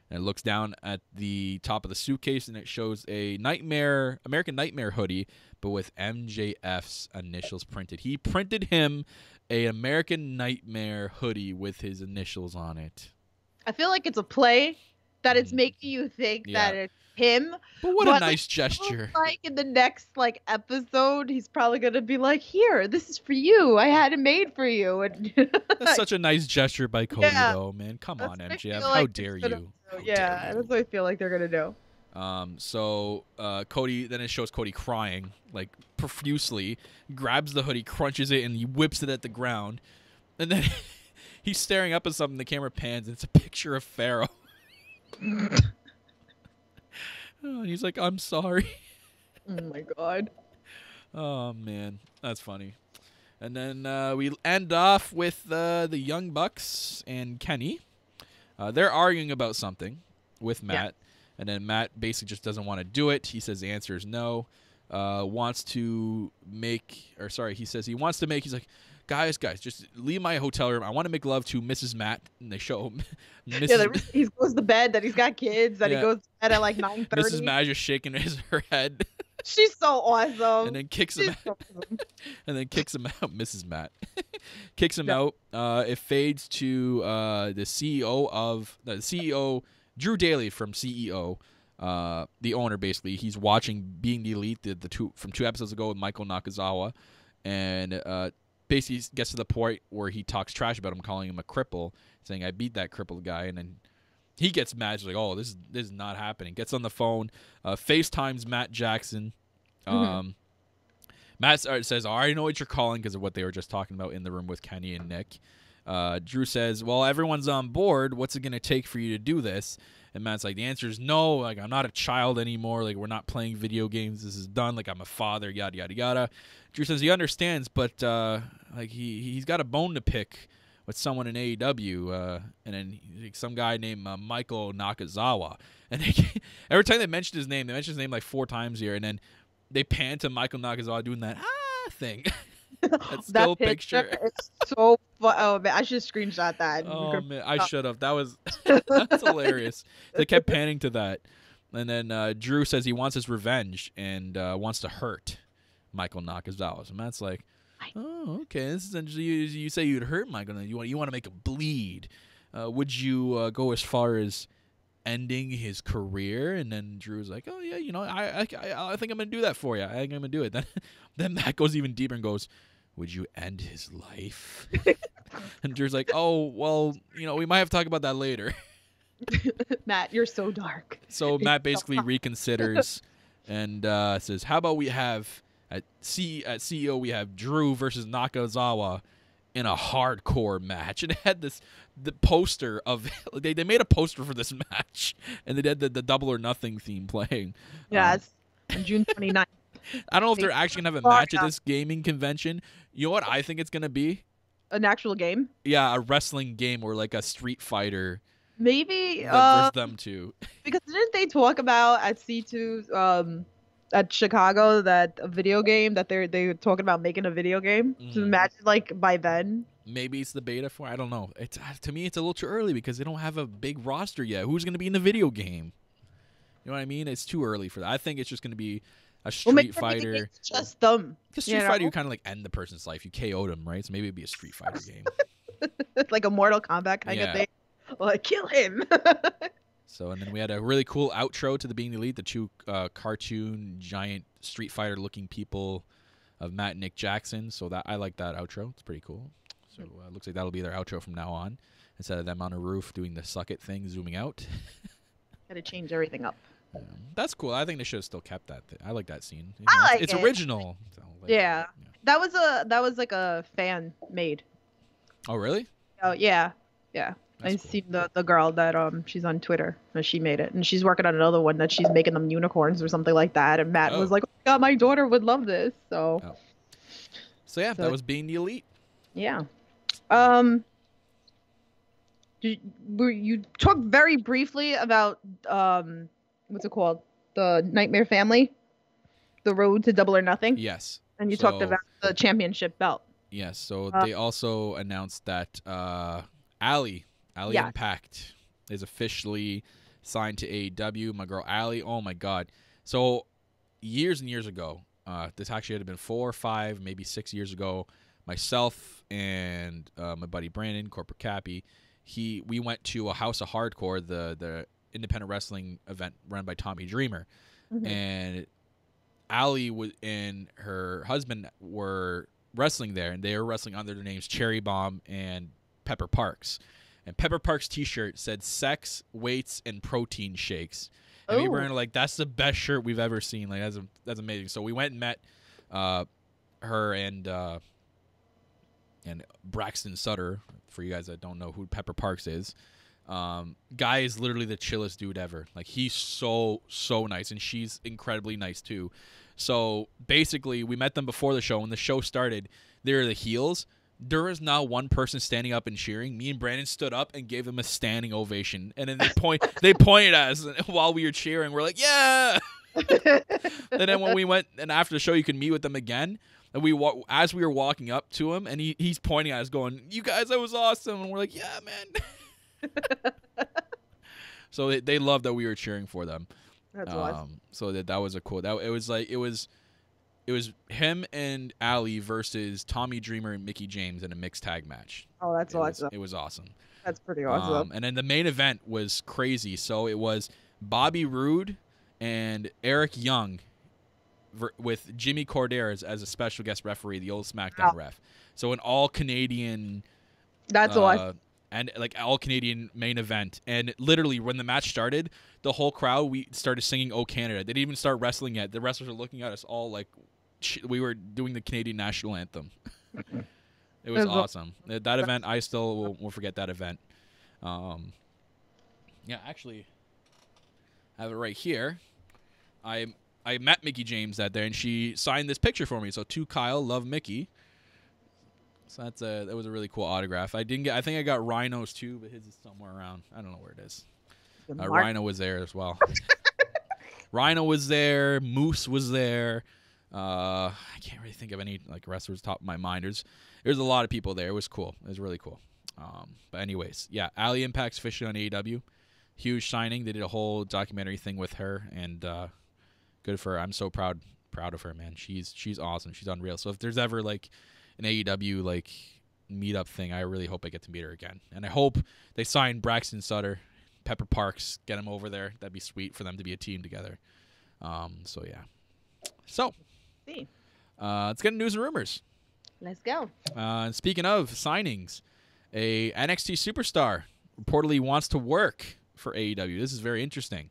And it looks down at the top of the suitcase, and it shows a American Nightmare hoodie, but with MJF's initials printed. He printed him a American Nightmare hoodie with his initials on it. I feel like it's a play that it's making you think that it's him. But what a nice gesture. Like in the next episode, he's probably gonna be like, "Here, this is for you. I had it made for you." And that's such a nice gesture by Cody, though, man. Come on, MJF. How dare you? That's what I feel like they're gonna do. So Cody, then it shows Cody crying like profusely, grabs the hoodie, crunches it, and he whips it at the ground, and then he's staring up at something. The camera pans, and it's a picture of Pharaoh. And he's like, "I'm sorry." Oh my God. Oh man, that's funny. And then we end off with the Young Bucks and Kenny. They're arguing about something with Matt, and then Matt basically just doesn't want to do it. He says the answer is no. He says he wants to make. He's like, guys, just leave my hotel room. I want to make love to Mrs. Matt. And they show him. He goes to bed, that he's got kids, that he goes to bed at like 9:30. Mrs. Matt just shaking her head. She's so awesome. And then kicks him out. And then kicks him out, Mrs. Matt. Kicks him out. It fades to the CEO, Drew Daly from CEO, the owner, basically. He's watching Being the Elite, from 2 episodes ago with Michael Nakazawa. And basically gets to the point where he talks trash about him, calling him a cripple, saying, "I beat that crippled guy." And then he gets mad. He's like, "Oh, this is not happening." Gets on the phone, FaceTimes Matt Jackson. Matt says, "I already know what you're calling," because of what they were just talking about in the room with Kenny and Nick. Drew says, "Well, everyone's on board. What's it going to take for you to do this?" And Matt's like, "The answer is no. Like, I'm not a child anymore. Like, we're not playing video games. This is done. Like, I'm a father, yada, yada, yada." Drew says he understands, but like he's got a bone to pick with someone in AEW, and then some guy named Michael Nakazawa. And every time they mention his name, like 4 times here, and then they pan to Michael Nakazawa doing that thing. That still that picture. is so fun. Oh man, I should screenshot that. Oh man, I should have. That was that's hilarious. They kept panning to that, and then Drew says he wants his revenge and wants to hurt Michael Nakazawa. And Matt's like, oh, okay, this is interesting. You say you'd hurt Michael, and you want to make him bleed. Would you go as far as ending his career? And then Drew's like, oh yeah, I think I'm gonna do that for you. I think I'm gonna do it. Then Matt goes even deeper and goes, would you end his life? And Drew's like, oh well, we might have to talk about that later. Matt, you're so dark. So Matt basically reconsiders and says, how about we have at CEO we have Drew versus Nakazawa in a hardcore match. And it had the poster of they made a poster for this match, and they did the Double or Nothing theme playing. Yes, on June 29th. I don't know if they're actually gonna have a match at this gaming convention. You know what I think it's gonna be? An actual game? Yeah, a wrestling game or like a Street Fighter. Maybe versus them two. Because didn't they talk about at C2's at Chicago that a video game that they were talking about making a video game? So imagine like by then. Maybe it's the beta for. I don't know. It's to me it's a little too early because they don't have a big roster yet. Who's gonna be in the video game? You know what I mean? It's too early for that. I think it's just gonna be a Street Fighter. It's just them. Because Street Fighter, you kind of like end the person's life. You KO'd them, right? So maybe it'd be a Street Fighter game. Like a Mortal Kombat kind of thing. Like, kill him. So, and then we had a really cool outro to the Being the Elite, the two cartoon giant Street Fighter looking people of Matt and Nick Jackson. So that I like that outro. It's pretty cool. So it looks like that'll be their outro from now on. Instead of them on a roof doing the suck it thing, zooming out. Gotta change everything up. That's cool. I think they should have still kept that. I like that scene. It's original. So, yeah. That was like a fan made. Oh really? Oh yeah. I Cool. seen the girl that she's on Twitter and she made it, and she's working on another one that she's making them unicorns or something like that. And Matt was like, "Oh my God, my daughter would love this." So yeah, that was Being the Elite. Yeah. You talked very briefly about what's it called? The Nightmare Family, the Road to Double or Nothing. Yes. And you talked about the championship belt. Yes. So they also announced that Allie Impact is officially signed to AEW. My girl Allie. Oh my God. So years and years ago, this actually had been 4 or 5, maybe 6 years ago. Myself and my buddy Brandon, Corporate Cappy, we went to a House of Hardcore, the independent wrestling event run by Tommy Dreamer, and Allie and her husband were wrestling there, and they were wrestling under their names Cherry Bomb and Pepper Parks. And Pepper Parks' T-shirt said "Sex, Weights, and Protein Shakes." And we were like, "That's the best shirt we've ever seen. Like, that's amazing." So we went and met her and Braxton Sutter. For you guys that don't know who Pepper Parks is, guy is literally the chillest dude ever. Like, he's so nice, and she's incredibly nice too. So basically, we met them before the show. When the show started, they were the heels. There was not one person standing up and cheering. Me and Brandon stood up and gave them a standing ovation, and then they pointed at us while we were cheering. We're like, yeah. And then when we went, and after the show, you could meet with them again. And as we were walking up to him, and he's pointing at us, going, "You guys, that was awesome." And we're like, "Yeah, man." So they loved that we were cheering for them. That's awesome. So that was a cool. It was him and Allie versus Tommy Dreamer and Mickey James in a mixed tag match. Oh, that's awesome. It was awesome. That's pretty awesome. And then the main event was crazy. So it was Bobby Roode and Eric Young with Jimmy Corderas as a special guest referee, the old SmackDown ref. So an all-Canadian... That's awesome. And like all-Canadian main event. And literally, when the match started, the whole crowd, we started singing "Oh Canada." They didn't even start wrestling yet. The wrestlers were looking at us all like we were doing the Canadian national anthem. It was awesome. That event, I still will forget that event. Yeah, actually, I have it right here. I met Mickey James that day, and she signed this picture for me. So, to Kyle, love Mickey. So that was a really cool autograph. I think I got Rhino's too, but his is somewhere around. I don't know where it is. Rhino was there as well. Rhino was there. Moose was there. I can't really think of any like wrestlers top of my mind. There's a lot of people there. It was cool. It was really cool. But anyways, yeah, Ali Impact's officially on AEW. Huge signing. They did a whole documentary thing with her, and good for her. I'm so proud of her, man. She's awesome. She's unreal. So if there's ever like an AEW like meetup thing, I really hope I get to meet her again. And I hope they sign Braxton Sutter, Pepper Parks, get him over there. That'd be sweet for them to be a team together. So yeah. So See. Let's get into news and rumors. Let's go. Speaking of signings, a NXT superstar reportedly wants to work for AEW. This is very interesting.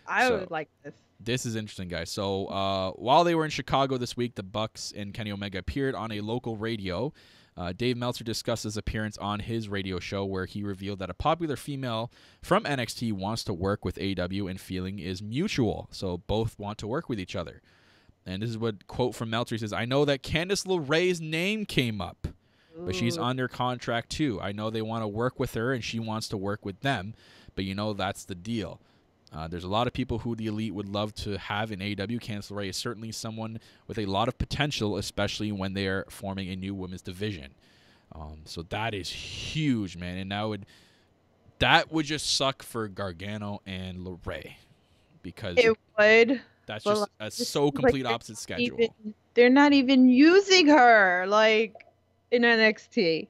I would like this. This is interesting, guys. So while they were in Chicago this week, the Bucks and Kenny Omega appeared on a local radio. Dave Meltzer discussed his appearance on his radio show where he revealed that a popular female from NXT wants to work with AEW and feeling is mutual. So both want to work with each other. And this is what quote from Meltzer says, "I know that Candice LeRae's name came up, but she's under contract too. I know they want to work with her and she wants to work with them, but that's the deal. There's a lot of people who the Elite would love to have in AEW. Candice LeRae is certainly someone with a lot of potential, especially when they're forming a new women's division." So that is huge, man. And that would just suck for Gargano and LeRae because it would. That's just a so complete opposite schedule. They're not even using her like in NXT.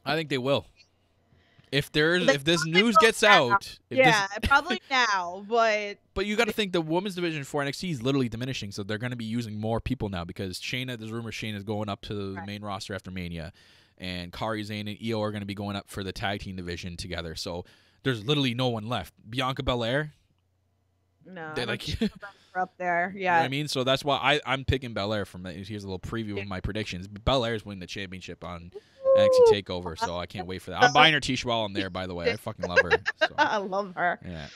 I think they will. If this news gets out, probably now, but you got to think the women's division for NXT is literally diminishing, so they're going to be using more people now because there's rumors Shayna's going up to the main roster after Mania, and Kairi Sane and Io are going to be going up for the tag team division together. So there's literally no one left. Bianca Belair, no, they like up there, yeah. You know what I mean? So that's why I'm picking Belair from it. Here's a little preview of my predictions. Belair's winning the championship on NXT TakeOver, so I can't wait for that. I'm buying her t-shirt while I'm there, by the way. I fucking love her. So. I love her. Yeah.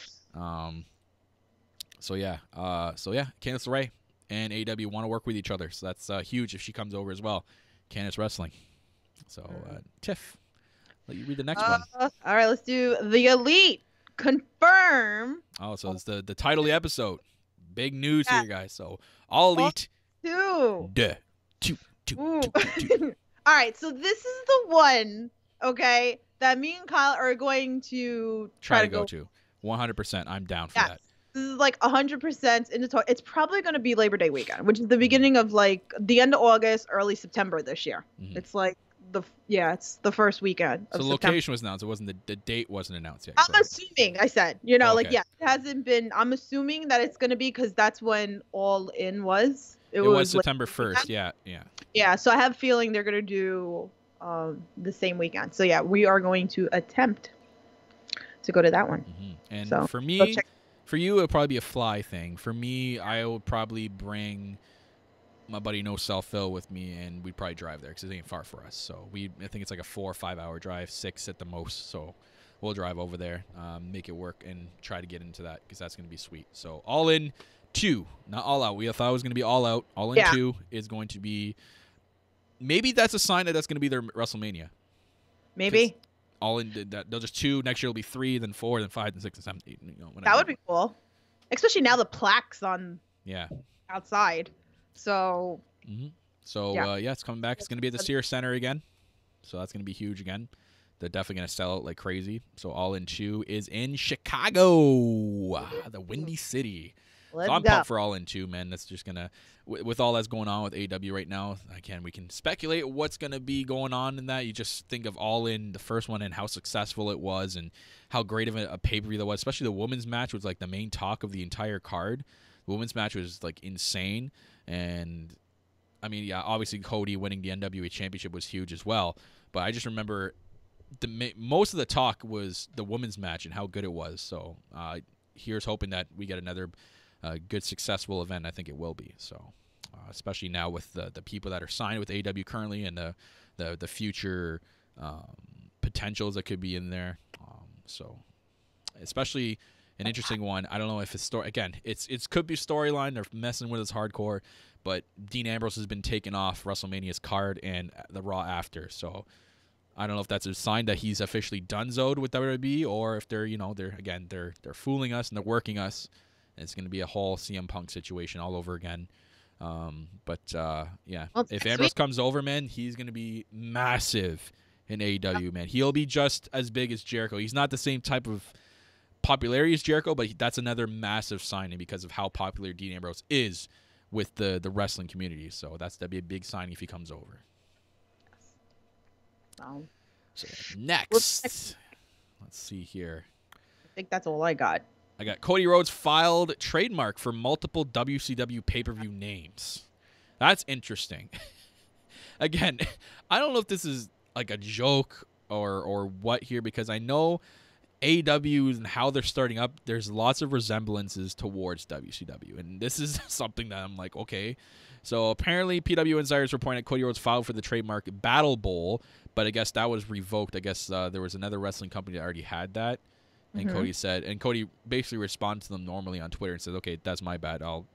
So yeah, Candice LeRae and AEW want to work with each other, so that's huge if she comes over as well. Candice Wrestling. So Tiff, let you read the next one. All right, let's do the Elite confirm. Oh, so it's the title of the episode. Big news here, guys. So All Elite. Two. Two. All right, so this is the one, okay, that me and Kyle are going to try to go to. 100%. I'm down for that. This is like 100% in the talk. It's probably going to be Labor Day weekend, which is the beginning of like the end of August, early September this year. Mm-hmm. It's like it's the first weekend. So the location was announced. It wasn't the date wasn't announced yet. I'm assuming. I said, it hasn't been. I'm assuming that it's going to be because that's when All In was. It was September 1st. Yeah. Yeah. So I have a feeling they're going to do the same weekend. So yeah, we are going to attempt to go to that one. Mm-hmm. And for me, for you, it'll probably be a fly thing. For me, I will probably bring my buddy No Self Phil with me, and we'd probably drive there because it ain't far for us. So I think it's like a 4 or 5 hour drive, 6 at the most. So we'll drive over there, make it work, and try to get into that because that's going to be sweet. So All In 2, not All Out. We thought it was going to be All Out. All In 2 is going to be. Maybe that's a sign that that's going to be their WrestleMania. Maybe. All In that they'll just 2. Next year will be 3, then 4, then 5, then 6, and 7, 8. That would be cool, especially now the plaques on. Yeah. Outside. So. Mm-hmm. So it's coming back. It's going to be at the Sears Center again. So that's going to be huge again. They're definitely going to sell out like crazy. So All In 2 is in Chicago, the Windy City. So I'm pumped for All In 2, man. That's just going to, with all that's going on with AEW right now, we can speculate what's going to be going on in that. You just think of All In, the first one, and how successful it was and how great of a pay-per-view that was, especially the women's match was like the main talk of the entire card. The women's match was like insane. And I mean, yeah, obviously Cody winning the NWA Championship was huge as well. But I just remember most of the talk was the women's match and how good it was. So here's hoping that we get another good, successful event. I think it will be. So especially now with the people that are signed with AEW currently and the future potentials that could be in there. So especially an interesting one. I don't know if it's it could be storyline. They're messing with us hardcore, but Dean Ambrose has been taken off WrestleMania's card and the Raw after. So I don't know if that's a sign that he's officially donezoed with WWE, or if they're they're fooling us and they're working us. And it's going to be a whole CM Punk situation all over again. Yeah, Well, it's if next Ambrose week. comes over, man, he's gonna be massive in AEW, man. He'll be just as big as Jericho. He's not the same type of popularity as Jericho, but that's another massive signing because of how popular Dean Ambrose is with the wrestling community. So that'd be a big signing if he comes over. So next, let's see here. I think that's all I got. I got Cody Rhodes filed trademark for multiple WCW pay-per-view names. That's interesting. Again, I don't know if this is like a joke or what here, because I know AEW and how they're starting up, there's lots of resemblances towards WCW. And this is something that I'm like, okay. So apparently PW Insiders reporting that Cody Rhodes filed for the trademark Battle Bowl, but I guess that was revoked. I guess there was another wrestling company that already had that. And Cody said, and Cody basically responded to them normally on Twitter and said, okay, that's my bad. I'll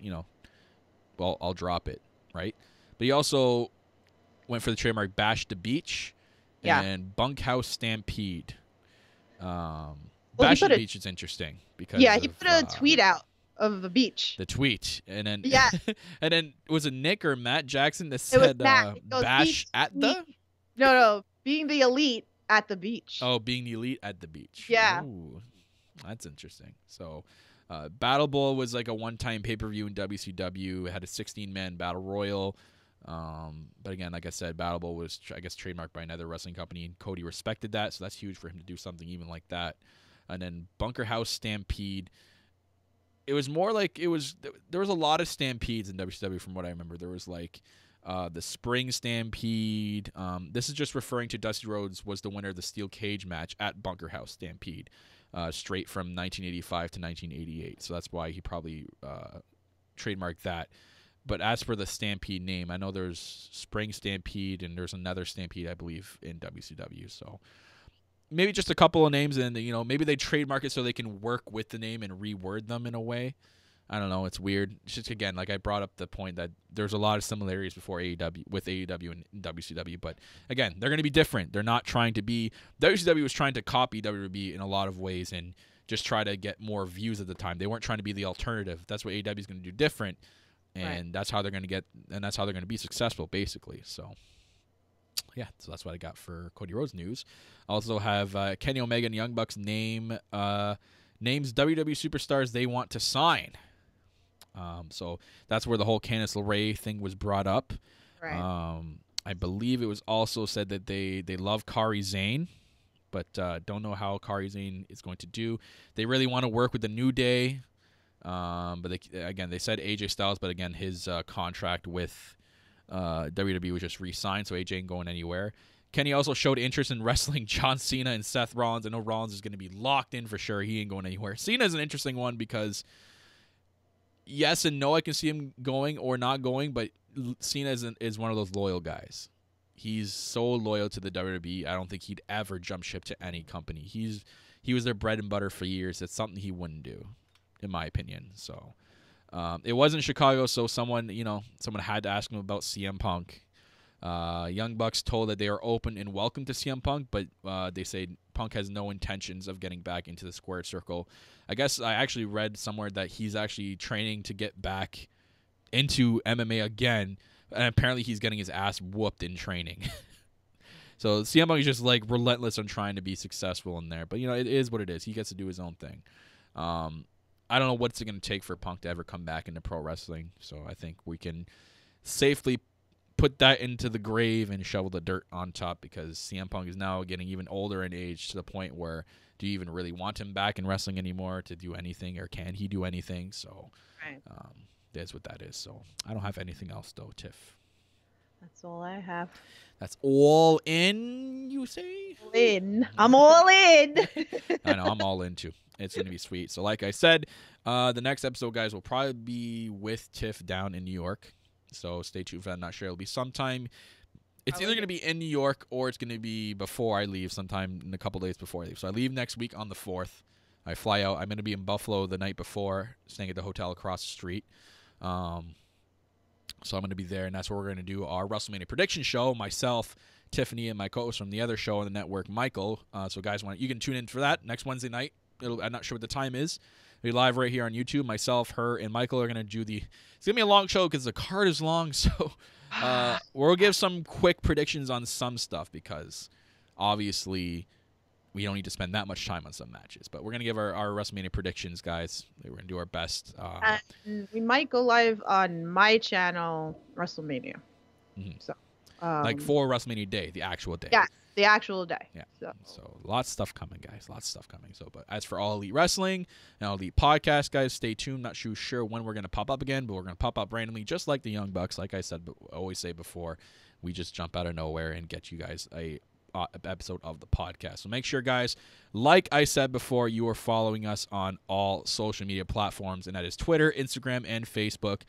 I'll drop it, right? But he also went for the trademark Bash the Beach and Bunkhouse Stampede. Bash the Beach is interesting because he put a tweet out of the beach. The tweet, and then and then was it Nick or Matt Jackson that said Bash at the? No, being the elite at the beach. Oh, being the elite at the beach. Yeah. Ooh, that's interesting. So, Battle Bowl was like a one-time pay-per-view in WCW. It had a 16-man battle royal. But again, like I said, Battle Bowl was, I guess, trademarked by another wrestling company, and Cody respected that, so that's huge for him to do something even like that. And then Bunker House Stampede. It was more like there was a lot of stampedes in WCW from what I remember. There was like the Spring Stampede. This is just referring to Dusty Rhodes was the winner of the Steel Cage match at Bunker House Stampede, straight from 1985 to 1988. So that's why he probably trademarked that. But as for the Stampede name, I know there's Spring Stampede and there's another Stampede, I believe, in WCW. So maybe just a couple of names, and maybe they trademark it so they can work with the name and reword them in a way. I don't know. It's weird. It's just, again, like I brought up the point that there's a lot of similarities before with AEW and WCW, but again, they're going to be different. They're not trying to be. WCW was trying to copy WWE in a lot of ways and just try to get more views at the time. They weren't trying to be the alternative. That's what AEW is going to do different, and that's how they're going to get, and that's how they're going to be successful, basically. So, yeah, so that's what I got for Cody Rhodes news. I also have Kenny Omega and Young Bucks names WWE superstars they want to sign. So that's where the whole Candice LeRae thing was brought up. Right. I believe it was also said that they love Kari Zane, but don't know how Kari Zane is going to do. They really want to work with the New Day, but they said AJ Styles, but again, his contract with WWE was just re-signed, so AJ ain't going anywhere. Kenny also showed interest in wrestling John Cena and Seth Rollins. I know Rollins is going to be locked in for sure. He ain't going anywhere. Cena's an interesting one because yes and no, I can see him going or not going, but Cena is one of those loyal guys. He's so loyal to the WWE. I don't think he'd ever jump ship to any company. He was their bread and butter for years. It's something he wouldn't do, in my opinion. So it was in Chicago, so someone had to ask him about CM Punk. Young Bucks told that they are open and welcome to CM Punk, but they say Punk has no intentions of getting back into the square circle. I guess I actually read somewhere that he's actually training to get back into MMA again, and apparently he's getting his ass whooped in training. So CM Punk is just like relentless on trying to be successful in there, but it is what it is. He gets to do his own thing. I don't know what's it going to take for Punk to ever come back into pro wrestling, so I think we can safely put that into the grave and shovel the dirt on top, because CM Punk is now getting even older in age to the point where do you even really want him back in wrestling anymore to do anything, or can he do anything? So that's what that is. So I don't have anything else though, Tiff. That's all I have. That's all in, you say? In. I'm all in. I know, I'm all in too. It's going to be sweet. So like I said, the next episode, guys, will probably be with Tiff down in New York. So stay tuned for that. I'm not sure. It'll be sometime. It's either going to be in New York or it's going to be before I leave, sometime in a couple days before I leave. So I leave next week on the 4th. I fly out. I'm going to be in Buffalo the night before, staying at the hotel across the street. So I'm going to be there, and that's where we're going to do our WrestleMania prediction show. Myself, Tiffany, and my co-host from the other show on the network, Michael. So guys, you can tune in for that next Wednesday night. I'm not sure what the time is, We'll be live right here on YouTube. Myself, her, and Michael are going to do the... It's going to be a long show because the card is long, so we'll give some quick predictions on some stuff because obviously we don't need to spend that much time on some matches. But we're going to give our WrestleMania predictions, guys. We're going to do our best. And we might go live on my channel, WrestleMania. So, like for WrestleMania Day, the actual day. Yeah, the actual day. Yeah. So lots of stuff coming, guys. Lots of stuff coming. So, but as for All Elite Wrestling and All Elite Podcast, guys, stay tuned. Not sure when we're going to pop up again, but we're going to pop up randomly, just like the Young Bucks. Like I said, but always say before, we just jump out of nowhere and get you guys a episode of the podcast. So make sure, guys, like I said before, you are following us on all social media platforms, and that is Twitter, Instagram, and Facebook.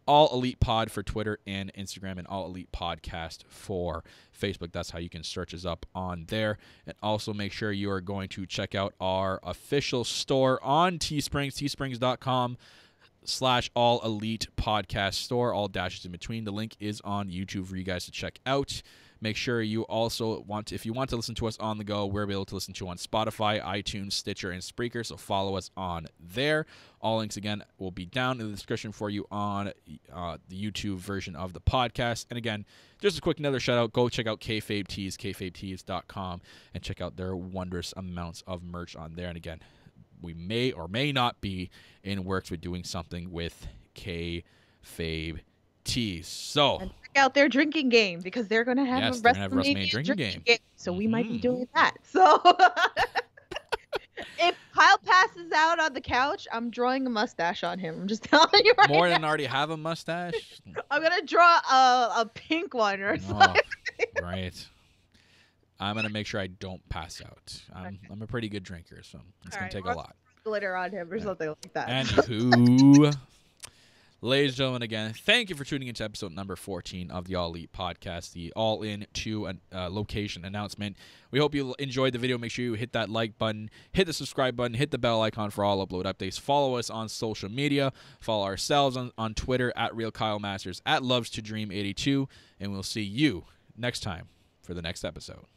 All Elite Pod for Twitter and Instagram, and All Elite Podcast for Facebook. That's how you can search us up on there. And also make sure you are going to check out our official store on Teesprings, teesprings.com/All Elite Podcast Store, all dashes in between. The link is on YouTube for you guys to check out. Make sure you also if you want to listen to us on the go, we're able to listen to on Spotify, iTunes, Stitcher, and Spreaker, so follow us on there. All links, again, will be down in the description for you on the YouTube version of the podcast. And again, just a quick another shout-out, go check out KayFabe Tees, KayFabeTees.com, and check out their wondrous amounts of merch on there. And again, we may or may not be in works with doing something with KayFabe Tees. So... and check out their drinking game because they're going to have a WrestleMania drinking game. So we might be doing that. So if Kyle passes out on the couch, I'm drawing a mustache on him. I'm just telling you right More now. than already have a mustache? I'm going to draw a pink one or something. Right. I'm going to make sure I don't pass out. I'm a pretty good drinker, so it's going to take a lot. Glitter on him or something like that. And who... Ladies and gentlemen, again, thank you for tuning into episode number 14 of the All Elite Podcast, the All-In to location announcement. We hope you enjoyed the video. Make sure you hit that like button, hit the subscribe button, hit the bell icon for all upload updates. Follow us on social media. Follow ourselves on Twitter, at RealKyleMasters, at Loves to Dream 82, and we'll see you next time for the next episode.